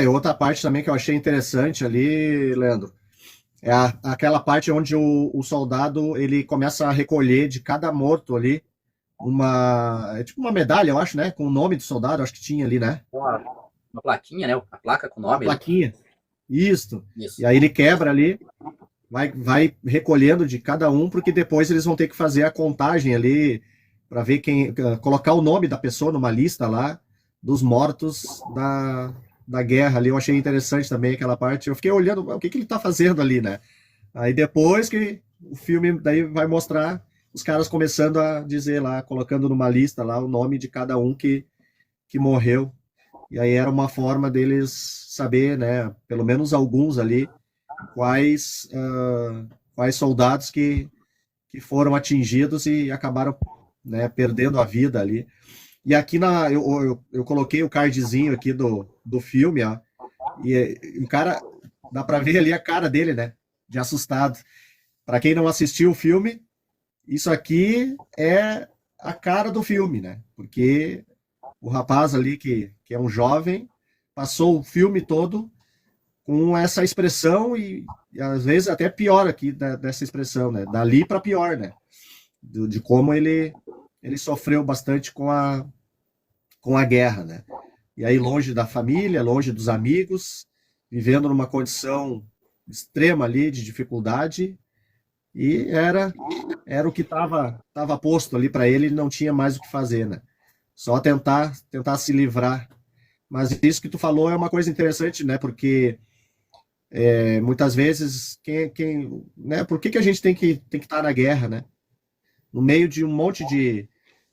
Outra parte também que eu achei interessante ali, Leandro, é aquela parte onde o soldado ele começa a recolher de cada morto ali é tipo uma medalha, eu acho, né? Com o nome do soldado, acho que tinha ali, né? Uma plaquinha, né, a placa com o Uma nome ali. plaquinha. Isso. E Isso. aí ele quebra ali, vai recolhendo de cada um, porque depois eles vão ter que fazer a contagem ali para ver colocar o nome da pessoa numa lista lá dos mortos da guerra ali. Eu achei interessante também aquela parte. Eu fiquei olhando o que ele tá fazendo ali, né? Aí depois que o filme daí vai mostrar os caras começando a dizer lá, colocando numa lista lá o nome de cada um que morreu. E aí era uma forma deles saber, né, pelo menos alguns ali, quais soldados que foram atingidos e acabaram, né, perdendo a vida ali. E aqui eu coloquei o cardzinho aqui do filme, ó, e o cara, dá pra ver ali a cara dele, né, de assustado. Para quem não assistiu o filme, isso aqui é a cara do filme, né? Porque o rapaz ali, que é um jovem, passou o filme todo com essa expressão e às vezes até pior aqui dessa expressão, né? Dali para pior, né? De como ele sofreu bastante com a guerra, né? E aí longe da família, longe dos amigos, vivendo numa condição extrema ali de dificuldade e era o que estava posto ali para ele, ele não tinha mais o que fazer, né? Só tentar se livrar. Mas isso que tu falou é uma coisa interessante, né? Porque muitas vezes né? Por que a gente tem que estar na guerra, né? No meio de um monte de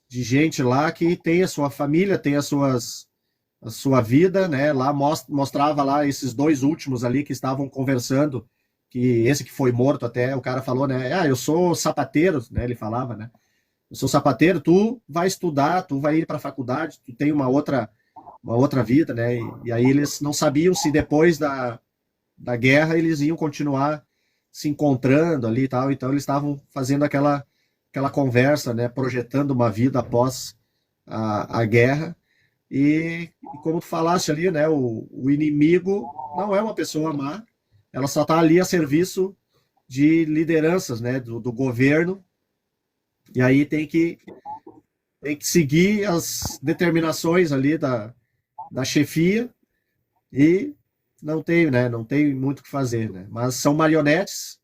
gente lá que tem a sua família, tem a sua vida, né? Lá mostrava lá esses dois últimos ali que estavam conversando, que esse que foi morto até, o cara falou, né? Ah, eu sou sapateiro, né? Ele falava, né? Eu sou sapateiro, tu vai estudar, tu vai ir para a faculdade, tu tem uma outra vida, né? E aí eles não sabiam se depois da guerra eles iam continuar se encontrando ali e tal, então eles estavam fazendo aquela conversa, né? Projetando uma vida após a guerra. E como tu falaste ali, né? O inimigo não é uma pessoa má, ela só está ali a serviço de lideranças, né? Do governo, e aí tem que seguir as determinações ali da chefia e não tem, né? Não tem muito o que fazer, né? Mas são marionetes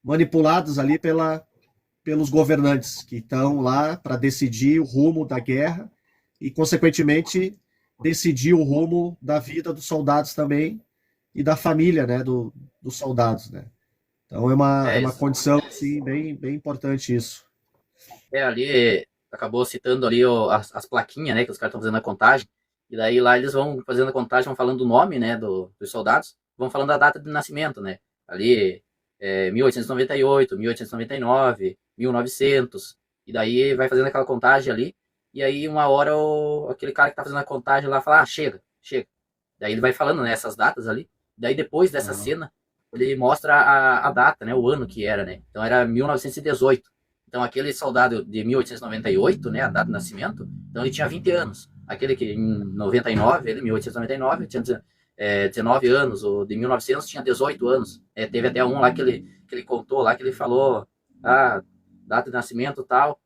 manipulados ali pelos governantes que estão lá para decidir o rumo da guerra e, consequentemente, decidir o rumo da vida dos soldados também e da família, né? Dos soldados, né? Então é uma Isso. condição assim, bem, bem importante isso. Ali acabou citando ali as plaquinhas, né, que os caras estão fazendo a contagem. E daí lá eles vão fazendo a contagem, vão falando o nome, né, dos soldados, vão falando a data de nascimento, né. Ali 1898, 1899, 1900. E daí vai fazendo aquela contagem ali. E aí uma hora aquele cara que tá fazendo a contagem lá fala, ah, chega, chega. Daí ele vai falando, né, essas datas ali. Daí depois dessa Aham. cena, ele mostra a data, né, o ano que era, né? Então era 1918. Então aquele soldado de 1898, né, a data de nascimento, então ele tinha 20 anos. Aquele que em 99, ele em 1899 tinha 19 anos, o de 1900 tinha 18 anos. Teve até um lá que ele contou lá, que ele falou, data de nascimento tal,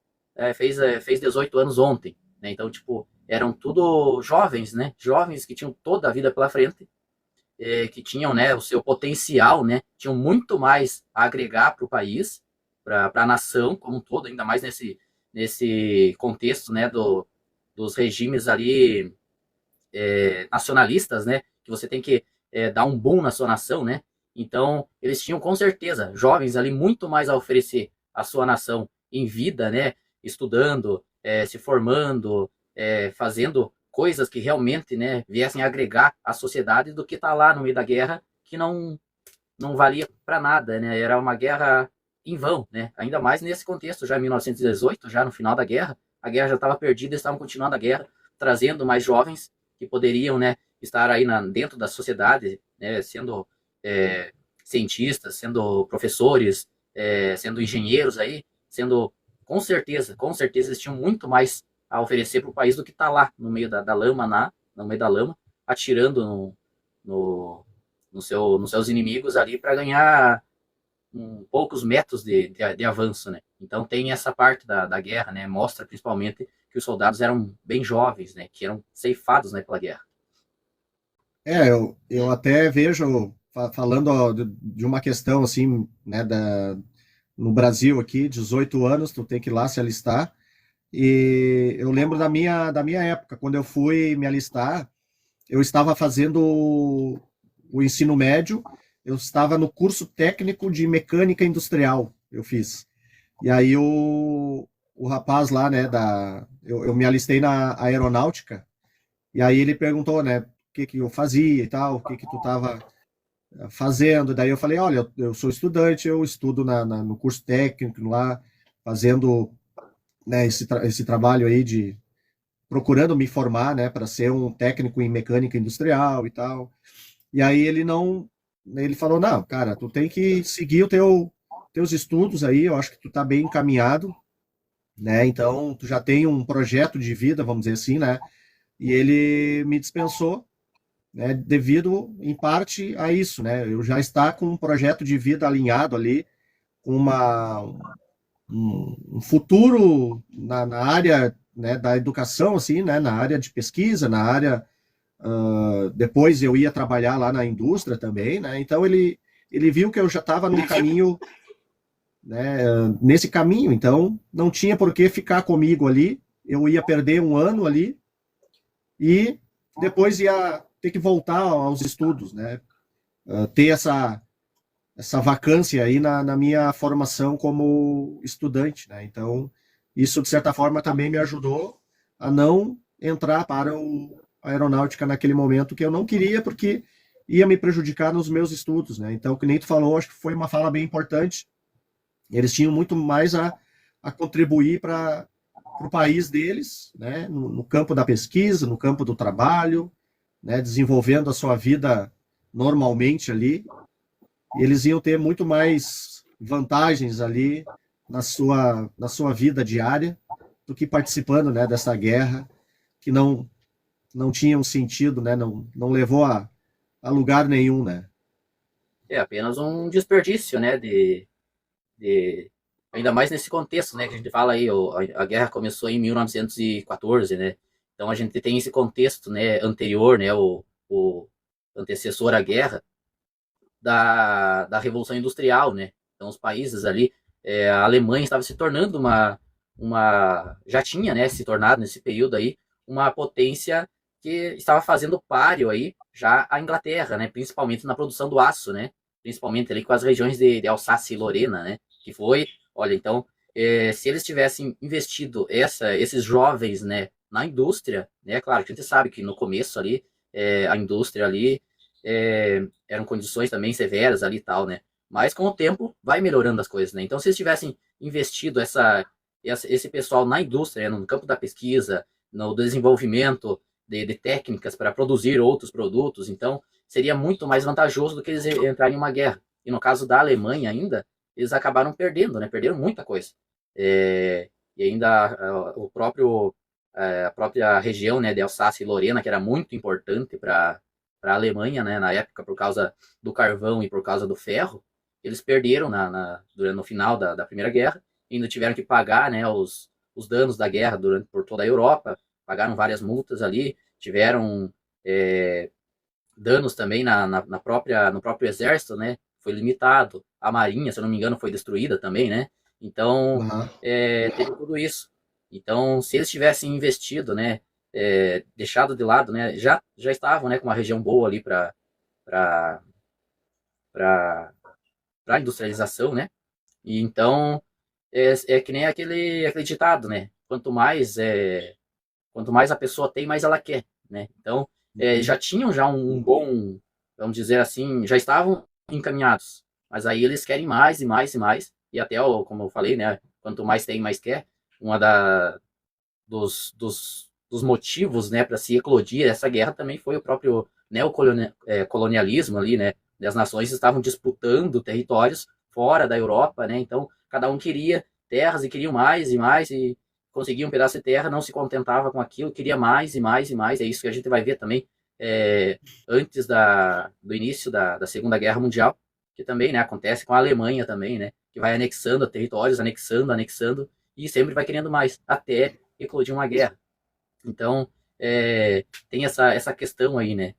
fez 18 anos ontem, né? Então, tipo, eram tudo jovens, né? Jovens que tinham toda a vida pela frente, que tinham, né, o seu potencial, né? Tinham muito mais a agregar para o país, para a nação como um todo, ainda mais nesse contexto, né, dos regimes ali nacionalistas, né? Que você tem que dar um boom na sua nação, né? Então, eles tinham com certeza jovens ali muito mais a oferecer à sua nação em vida, né? Estudando, se formando, fazendo coisas que realmente, né, viessem agregar à sociedade do que estar lá no meio da guerra que não valia para nada, né? Era uma guerra em vão, né? Ainda mais nesse contexto, já em 1918, já no final da guerra, a guerra já estava perdida, eles estavam continuando a guerra, trazendo mais jovens que poderiam, né, estar aí dentro da sociedade, né, sendo cientistas, sendo professores, sendo engenheiros aí, sendo com certeza eles tinham muito mais a oferecer para o país do que estar lá no meio da lama, no meio da lama, atirando no, nos seus inimigos ali para ganhar poucos metros de avanço, né? Então tem essa parte da guerra, né? Mostra principalmente que os soldados eram bem jovens, né? Que eram ceifados, né, pela guerra. Eu até vejo, falando ó, de uma questão assim, né, no Brasil aqui, 18 anos, tu tem que ir lá se alistar. E eu lembro da minha época, quando eu fui me alistar, eu estava fazendo o ensino médio, eu estava no curso técnico de mecânica industrial, eu fiz. E aí o rapaz lá, né, eu me alistei na aeronáutica, e aí ele perguntou, né, o que que eu fazia e tal, o que que tu estava fazendo. Daí eu falei, olha, eu sou estudante, eu estudo no curso técnico lá, fazendo, né, esse trabalho aí procurando me formar, né, para ser um técnico em mecânica industrial e tal. E aí ele falou, não, cara, tu tem que seguir teus estudos aí, eu acho que tu tá bem encaminhado, né? Então, tu já tem um projeto de vida, vamos dizer assim, né? E ele me dispensou, né, devido em parte a isso, né? Eu já está com um projeto de vida alinhado ali, com um futuro na área, né, da educação, assim, né, na área de pesquisa, na área. Depois eu ia trabalhar lá na indústria também, né? Então ele viu que eu já estava num caminho, né, nesse caminho, então não tinha por que ficar comigo ali. Eu ia perder um ano ali e depois ia ter que voltar aos estudos, né? Ter essa vacância aí na minha formação como estudante, né? Então, isso, de certa forma, também me ajudou a não entrar para a aeronáutica naquele momento que eu não queria, porque ia me prejudicar nos meus estudos, né? Então, que nem tu falou, acho que foi uma fala bem importante. Eles tinham muito mais a contribuir para o país deles, né? No campo da pesquisa, no campo do trabalho, né? Desenvolvendo a sua vida normalmente ali, eles iam ter muito mais vantagens ali na sua vida diária do que participando, né, dessa guerra que não tinha um sentido, né, não levou a lugar nenhum, né? É apenas um desperdício, né, de ainda mais nesse contexto, né, que a gente fala aí, a guerra começou em 1914, né? Então a gente tem esse contexto, né, anterior, né, o antecessor à guerra da Revolução Industrial, né? Então os países ali, a Alemanha estava se tornando já tinha, né, se tornado nesse período aí uma potência que estava fazendo páreo aí já a Inglaterra, né, principalmente na produção do aço, né, principalmente ali com as regiões de Alsácia e Lorena, né, que foi, olha, então, se eles tivessem investido esses jovens, né, na indústria, né, claro que a gente sabe que no começo ali, a indústria ali eram condições também severas ali e tal, né, mas com o tempo vai melhorando as coisas, né, então se eles tivessem investido esse pessoal na indústria, no campo da pesquisa, no desenvolvimento de técnicas para produzir outros produtos, então seria muito mais vantajoso do que eles entrarem em uma guerra. E no caso da Alemanha ainda, eles acabaram perdendo, né? Perderam muita coisa. E ainda o próprio a própria região, né, de Alsácia e Lorena, que era muito importante para a Alemanha, né, na época, por causa do carvão e por causa do ferro, eles perderam no final da Primeira Guerra, e ainda tiveram que pagar, né, os danos da guerra por toda a Europa, pagaram várias multas ali, tiveram danos também no próprio exército, né, foi limitado, a marinha, se eu não me engano, foi destruída também, né, então Aham. teve tudo isso. Então, se eles tivessem investido, né, deixado de lado, né, já estavam, né, com uma região boa ali para para industrialização, né? E então é que nem aquele ditado, né? Quanto mais a pessoa tem, mais ela quer, né? Então Uhum. já tinham já um bom, vamos dizer assim, já estavam encaminhados, mas aí eles querem mais e mais e mais, e até como eu falei, né? Quanto mais tem, mais quer. Uma dos motivos, né, para se eclodir essa guerra também foi o próprio neocolonialismo ali, né? As nações estavam disputando territórios fora da Europa, né? Então, cada um queria terras e queriam mais e mais e conseguia um pedaço de terra, não se contentava com aquilo, queria mais e mais e mais. É isso que a gente vai ver também antes do início da Segunda Guerra Mundial, que também, né, acontece com a Alemanha também, né? Que vai anexando territórios, anexando, anexando e sempre vai querendo mais, até eclodir uma guerra. Então, tem essa questão aí, né?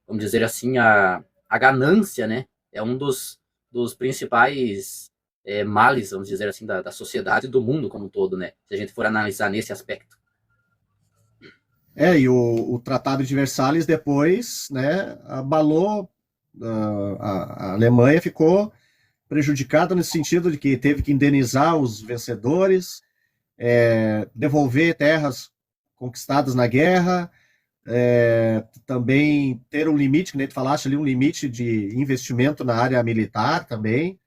Vamos dizer assim, a ganância, né? É um dos principais males, vamos dizer assim, da sociedade e do mundo como um todo, né? Se a gente for analisar nesse aspecto. E o Tratado de Versalhes depois, né, abalou, a Alemanha ficou prejudicada nesse sentido de que teve que indenizar os vencedores, devolver terras conquistadas na guerra, também ter um limite, que nem tu falaste ali, um limite de investimento na área militar também.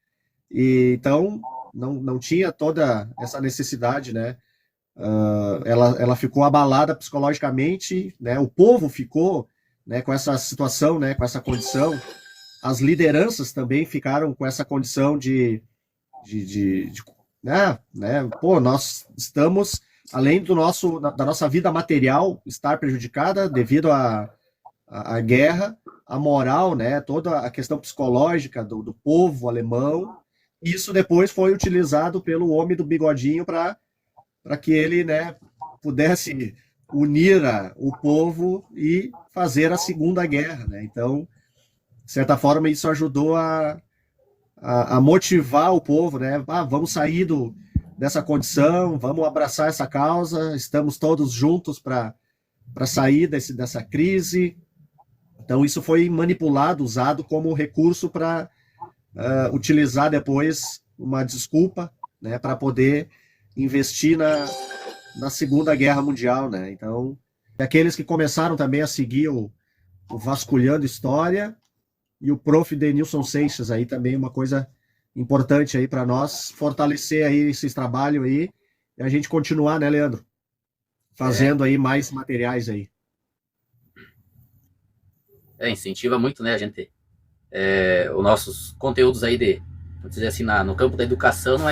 E então não tinha toda essa necessidade, né? Ela ficou abalada psicologicamente, né? O povo ficou, né, com essa situação, né, com essa condição. As lideranças também ficaram com essa condição de pô, nós estamos, além da nossa vida material estar prejudicada devido à guerra, a moral, né, toda a questão psicológica do povo alemão, isso depois foi utilizado pelo homem do bigodinho para que ele, né, pudesse unir o povo e fazer a Segunda Guerra, né? Então, de certa forma, isso ajudou a motivar o povo, né? Vamos sair dessa condição, vamos abraçar essa causa, estamos todos juntos para sair dessa crise. Então, isso foi manipulado, usado como recurso para utilizar depois uma desculpa, né, para poder investir na Segunda Guerra Mundial, né? Então, aqueles que começaram também a seguir o Vasculhando História e o Prof. Denilson Seixas aí também uma coisa importante aí para nós fortalecer aí esses trabalhos aí e a gente continuar, né, Leandro? É, Fazendo aí mais materiais aí. incentiva muito, né, a gente, os nossos conteúdos aí vamos dizer assim, no campo da educação não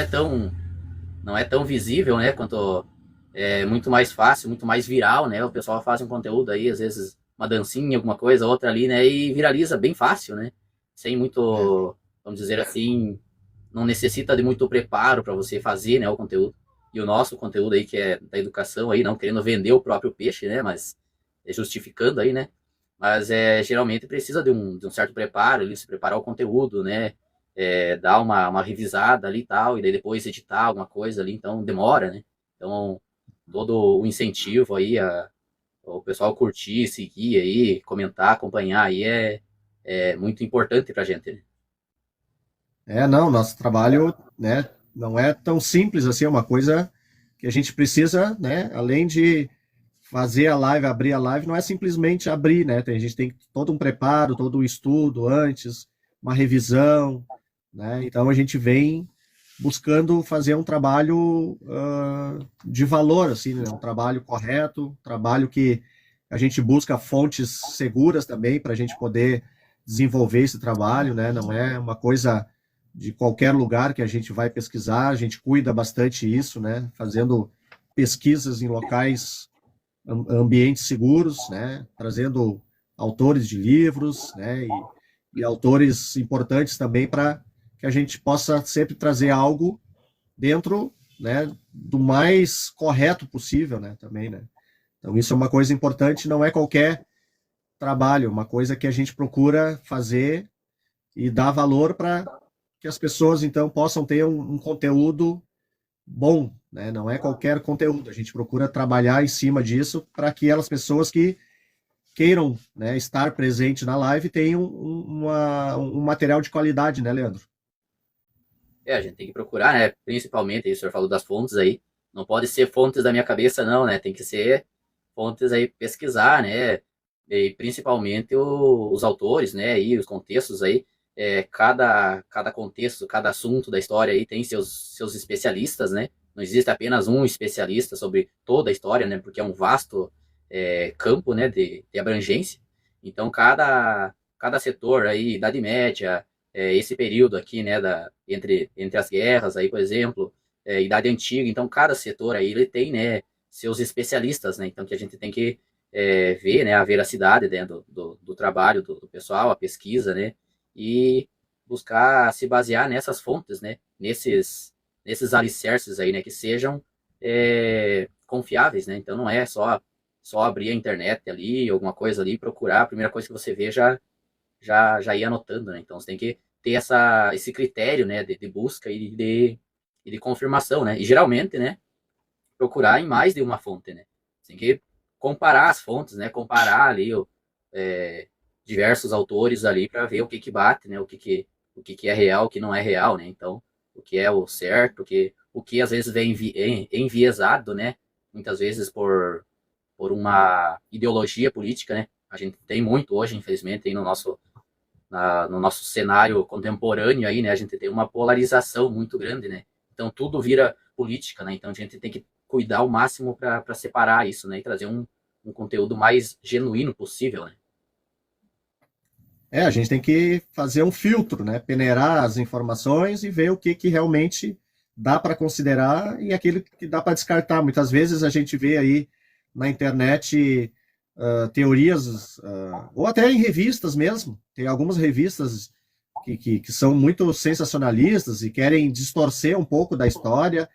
é tão visível, né, quanto muito mais fácil, muito mais viral, né? O pessoal faz um conteúdo aí, às vezes uma dancinha, alguma coisa, outra ali, né? E viraliza bem fácil, né? Sem É. muito, vamos dizer assim, não necessita de muito preparo para você fazer, né, o conteúdo. E o nosso conteúdo aí, que é da educação aí, não querendo vender o próprio peixe, né? Mas justificando aí, né? Mas geralmente precisa de um certo preparo, ele se preparar o conteúdo, né? Dar uma revisada ali e tal, e daí depois editar alguma coisa ali, então demora, né? Então, todo o incentivo aí o pessoal curtir, seguir aí, comentar, acompanhar aí é muito importante pra gente, né? Não, nosso trabalho, né, não é tão simples assim, é uma coisa que a gente precisa, né, além de fazer a live, abrir a live, não é simplesmente abrir, né? A gente tem todo um preparo, todo um estudo antes, uma revisão, né? Então a gente vem buscando fazer um trabalho de valor, assim, né? Um trabalho correto, um trabalho que a gente busca fontes seguras também para a gente poder desenvolver esse trabalho, né? Não é uma coisa de qualquer lugar que a gente vai pesquisar, a gente cuida bastante isso, né? Fazendo pesquisas em locais, ambientes seguros, né? Trazendo autores de livros, né? E autores importantes também para que a gente possa sempre trazer algo dentro, né, do mais correto possível, né, também, né. Então isso é uma coisa importante, não é qualquer trabalho, uma coisa que a gente procura fazer e dar valor para que as pessoas então possam ter um conteúdo bom, né? Não é qualquer conteúdo. A gente procura trabalhar em cima disso para que aquelas pessoas que queiram, né, estar presente na live tenham um material de qualidade, né, Leandro? A gente tem que procurar, né? Principalmente, aí, o senhor falou das fontes aí. Não pode ser fontes da minha cabeça, não, né? Tem que ser fontes aí, pesquisar, né? E principalmente os autores, né? E os contextos aí. Cada contexto, cada assunto da história aí tem seus especialistas, né? Não existe apenas um especialista sobre toda a história, né? Porque é um vasto campo, né? De abrangência. Então, cada setor aí, Idade Média, esse período aqui, né, entre as guerras, aí, por exemplo, Idade Antiga, então cada setor aí ele tem, né, seus especialistas, né, então que a gente tem que ver, né, a veracidade, né, do trabalho do pessoal, a pesquisa, né, e buscar se basear nessas fontes, né, nesses alicerces aí, né, que sejam confiáveis, né, então não é só abrir a internet ali, alguma coisa ali, procurar, a primeira coisa que você vê já ia anotando, né? Então você tem que ter esse critério, né, de busca e de confirmação, né? E geralmente, né, procurar em mais de uma fonte, né? Você tem que comparar as fontes, né? Comparar ali é, diversos autores ali para ver o que bate, né? O que é real, o que não é real, né? Então, o que é o certo, o que às vezes vem enviesado, né? Muitas vezes por uma ideologia política, né? A gente tem muito hoje, infelizmente, aí no nosso cenário contemporâneo aí, né, a gente tem uma polarização muito grande, né? Então tudo vira política, né? Então a gente tem que cuidar ao máximo para separar isso, né? E trazer um conteúdo mais genuíno possível, né? A gente tem que fazer um filtro, né? Peneirar as informações e ver o que realmente dá para considerar e aquilo que dá para descartar. Muitas vezes a gente vê aí na internet teorias, ou até em revistas mesmo. Tem algumas revistas que são muito sensacionalistas e querem distorcer um pouco da história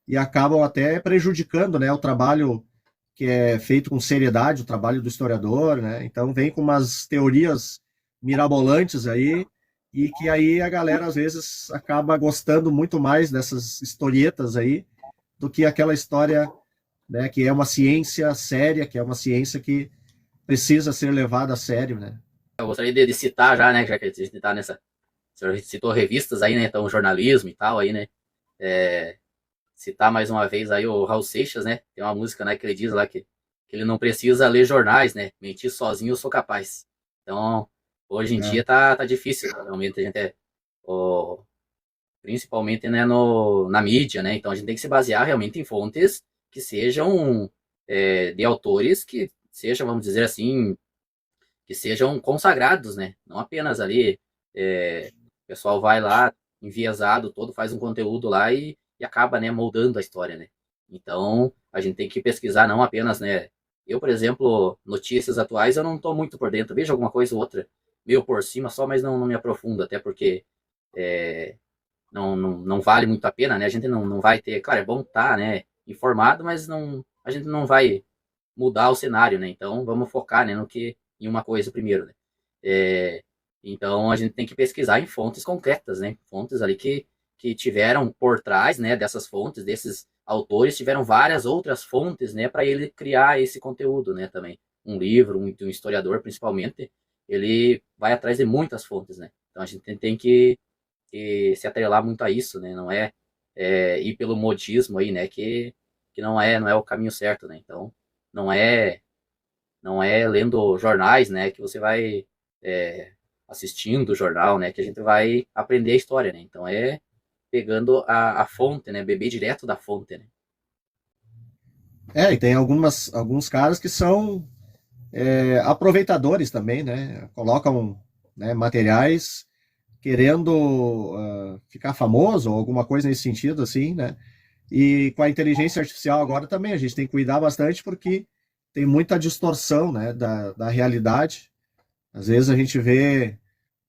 e acabam até prejudicando, né, o trabalho que é feito com seriedade, o trabalho do historiador, né? Então vem com umas teorias mirabolantes aí e que aí a galera às vezes acaba gostando muito mais dessas historietas aí do que aquela história, né, que é uma ciência séria, que é uma ciência que precisa ser levada a sério, né? Eu gostaria de citar já, né, já que a gente está nessa, o senhor citou revistas aí, né, então jornalismo e tal aí, né, citar mais uma vez aí o Raul Seixas, né, tem uma música, né, que ele diz lá que ele não precisa ler jornais, né, mentir sozinho eu sou capaz. Então, hoje em É. dia tá difícil, né? Realmente a gente o, principalmente, né, na mídia, né, então a gente tem que se basear realmente em fontes que sejam de autores que sejam, vamos dizer assim, que sejam consagrados, né, não apenas ali, o pessoal vai lá, enviesado todo, faz um conteúdo lá e acaba, né, moldando a história, né. Então, a gente tem que pesquisar não apenas, né, eu, por exemplo, notícias atuais, eu não estou muito por dentro, vejo alguma coisa ou outra meio por cima só, mas não me aprofundo, até porque não vale muito a pena, né, a gente não vai ter, claro, é bom estar, né, informado, mas a gente não vai mudar o cenário, né, então vamos focar, né, em uma coisa primeiro, né. É, então a gente tem que pesquisar em fontes concretas, né? Fontes ali que tiveram por trás, né, dessas fontes, desses autores, tiveram várias outras fontes, né, para ele criar esse conteúdo, né, também. Um livro, um historiador, principalmente, ele vai atrás de muitas fontes, né? Então a gente tem que se atrelar muito a isso, né? Não ir pelo modismo aí, né, que não é o caminho certo, né? Então não é não é lendo jornais, né, que você vai assistindo o jornal, né, que a gente vai aprender a história, né. Então pegando a fonte, né? Beber direto da fonte, né? E tem alguns caras que são aproveitadores também, né? Colocam, né, materiais querendo ficar famoso ou alguma coisa nesse sentido, assim, né? E com a inteligência artificial agora também a gente tem que cuidar bastante porque tem muita distorção, né, da realidade. Às vezes a gente vê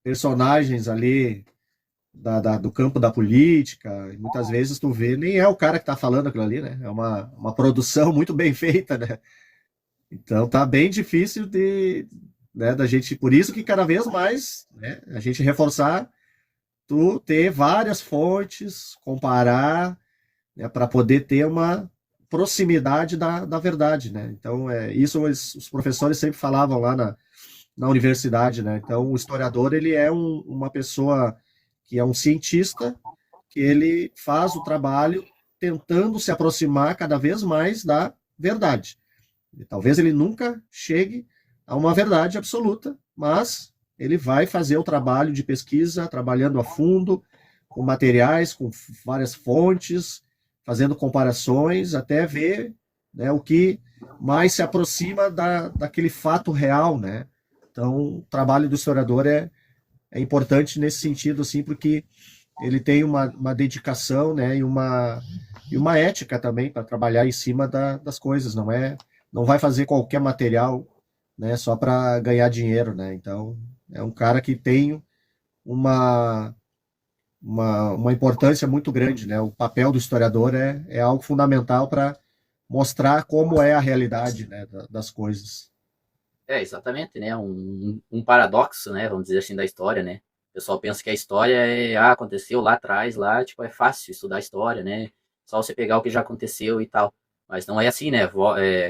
personagens ali do campo da política, e muitas vezes tu vê, nem é o cara que está falando aquilo ali, né? É uma produção muito bem feita, né? Então tá bem difícil né, da gente, por isso que cada vez mais, né, a gente reforçar, tu ter várias fontes, comparar, né, para poder ter uma proximidade da verdade, né? Então, isso os professores sempre falavam lá na universidade, né? Então, o historiador, ele é uma pessoa que é um cientista, que ele faz o trabalho tentando se aproximar cada vez mais da verdade. E talvez ele nunca chegue a uma verdade absoluta, mas ele vai fazer o trabalho de pesquisa, trabalhando a fundo, com materiais, com várias fontes, fazendo comparações, até ver, né, o que mais se aproxima daquele fato real, né? Então, o trabalho do historiador é importante nesse sentido, assim, porque ele tem uma dedicação, né, e uma ética também para trabalhar em cima das coisas, não vai fazer qualquer material, né, só para ganhar dinheiro, né? Então, é um cara que tem uma, uma importância muito grande, né? O papel do historiador é algo fundamental para mostrar como é a realidade, né, das coisas. É, exatamente, né? Um paradoxo, né? Vamos dizer assim, da história, né? O pessoal pensa que a história aconteceu lá atrás, lá, tipo, é fácil estudar história, né? Só você pegar o que já aconteceu e tal. Mas não é assim, né?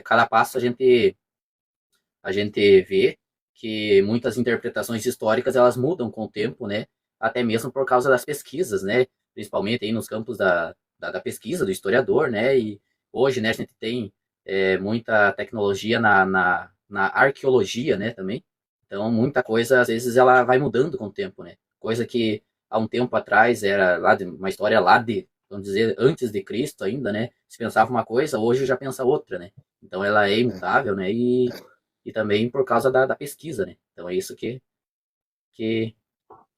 Cada passo a gente vê que muitas interpretações históricas elas mudam com o tempo, né? Até mesmo por causa das pesquisas, né? Principalmente aí nos campos da pesquisa, do historiador, né? E hoje, né, a gente tem muita tecnologia na arqueologia, né, também. Então, muita coisa, às vezes, ela vai mudando com o tempo, né? Coisa que há um tempo atrás era uma história lá vamos dizer, antes de Cristo ainda, né? Se pensava uma coisa, hoje já pensa outra, né? Então, ela é imutável, né? E também por causa da pesquisa, né? Então é isso que, que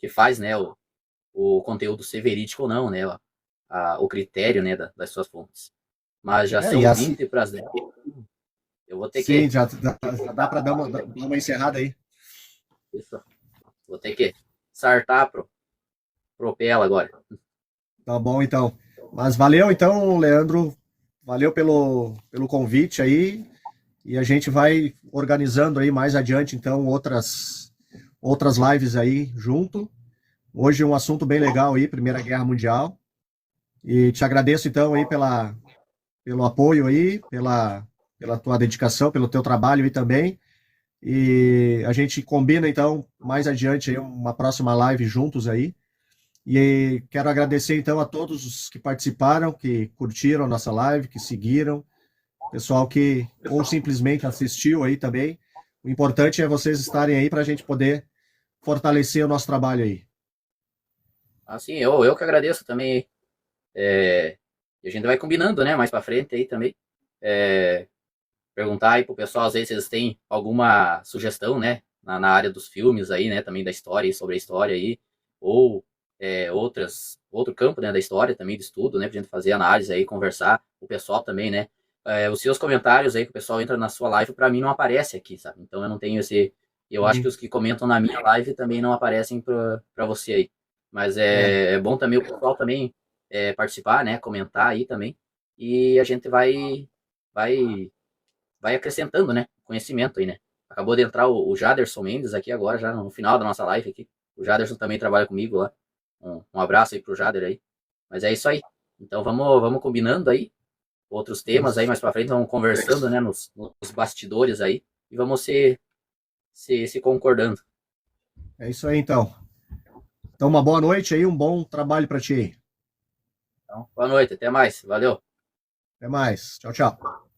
faz, né, o conteúdo ser verídico ou não, né? O critério, né, das suas fontes. Mas já E são assim, 20 para as 10. Eu vou ter sim, que. já dá para dar uma encerrada aí. Isso, vou ter que sartar pro Pela agora. Tá bom, então. Mas valeu, então, Leandro. Valeu pelo convite aí. E a gente vai organizando aí mais adiante, então, outras lives aí junto. Hoje um assunto bem legal aí, Primeira Guerra Mundial. E te agradeço, então, aí pelo apoio aí, pela tua dedicação, pelo teu trabalho aí também. E a gente combina, então, mais adiante aí uma próxima live juntos aí. E quero agradecer, então, a todos os que participaram, que curtiram a nossa live, que seguiram, pessoal que ou simplesmente assistiu aí também. O importante é vocês estarem aí para a gente poder fortalecer o nosso trabalho aí. Assim, eu que agradeço também. E a gente vai combinando, né, mais para frente aí também. É, perguntar aí pro pessoal, às vezes, se eles têm alguma sugestão, né, na área dos filmes aí, né, também da história e sobre a história aí, ou outro campo, né, da história também, de estudo, né, pra gente fazer análise aí, conversar, o pessoal também, né, os seus comentários aí que o pessoal entra na sua live, para mim não aparece aqui, sabe, então eu não tenho eu acho que Sim. os que comentam na minha live também não aparecem para você aí, mas É, é bom também o pessoal também participar, né, comentar aí também, e a gente vai vai acrescentando, né, conhecimento aí, né. Acabou de entrar o Jaderson Mendes aqui agora, já no final da nossa live aqui. O Jaderson também trabalha comigo lá. Um abraço aí pro Jader aí. Mas é isso aí. Então vamos combinando aí outros é temas aí isso, mais pra frente, vamos conversando, né, nos bastidores aí e vamos se concordando. é isso aí, então. Então, uma boa noite aí, um bom trabalho para ti aí. Então, boa noite, até mais. Valeu. Até mais. Tchau, tchau.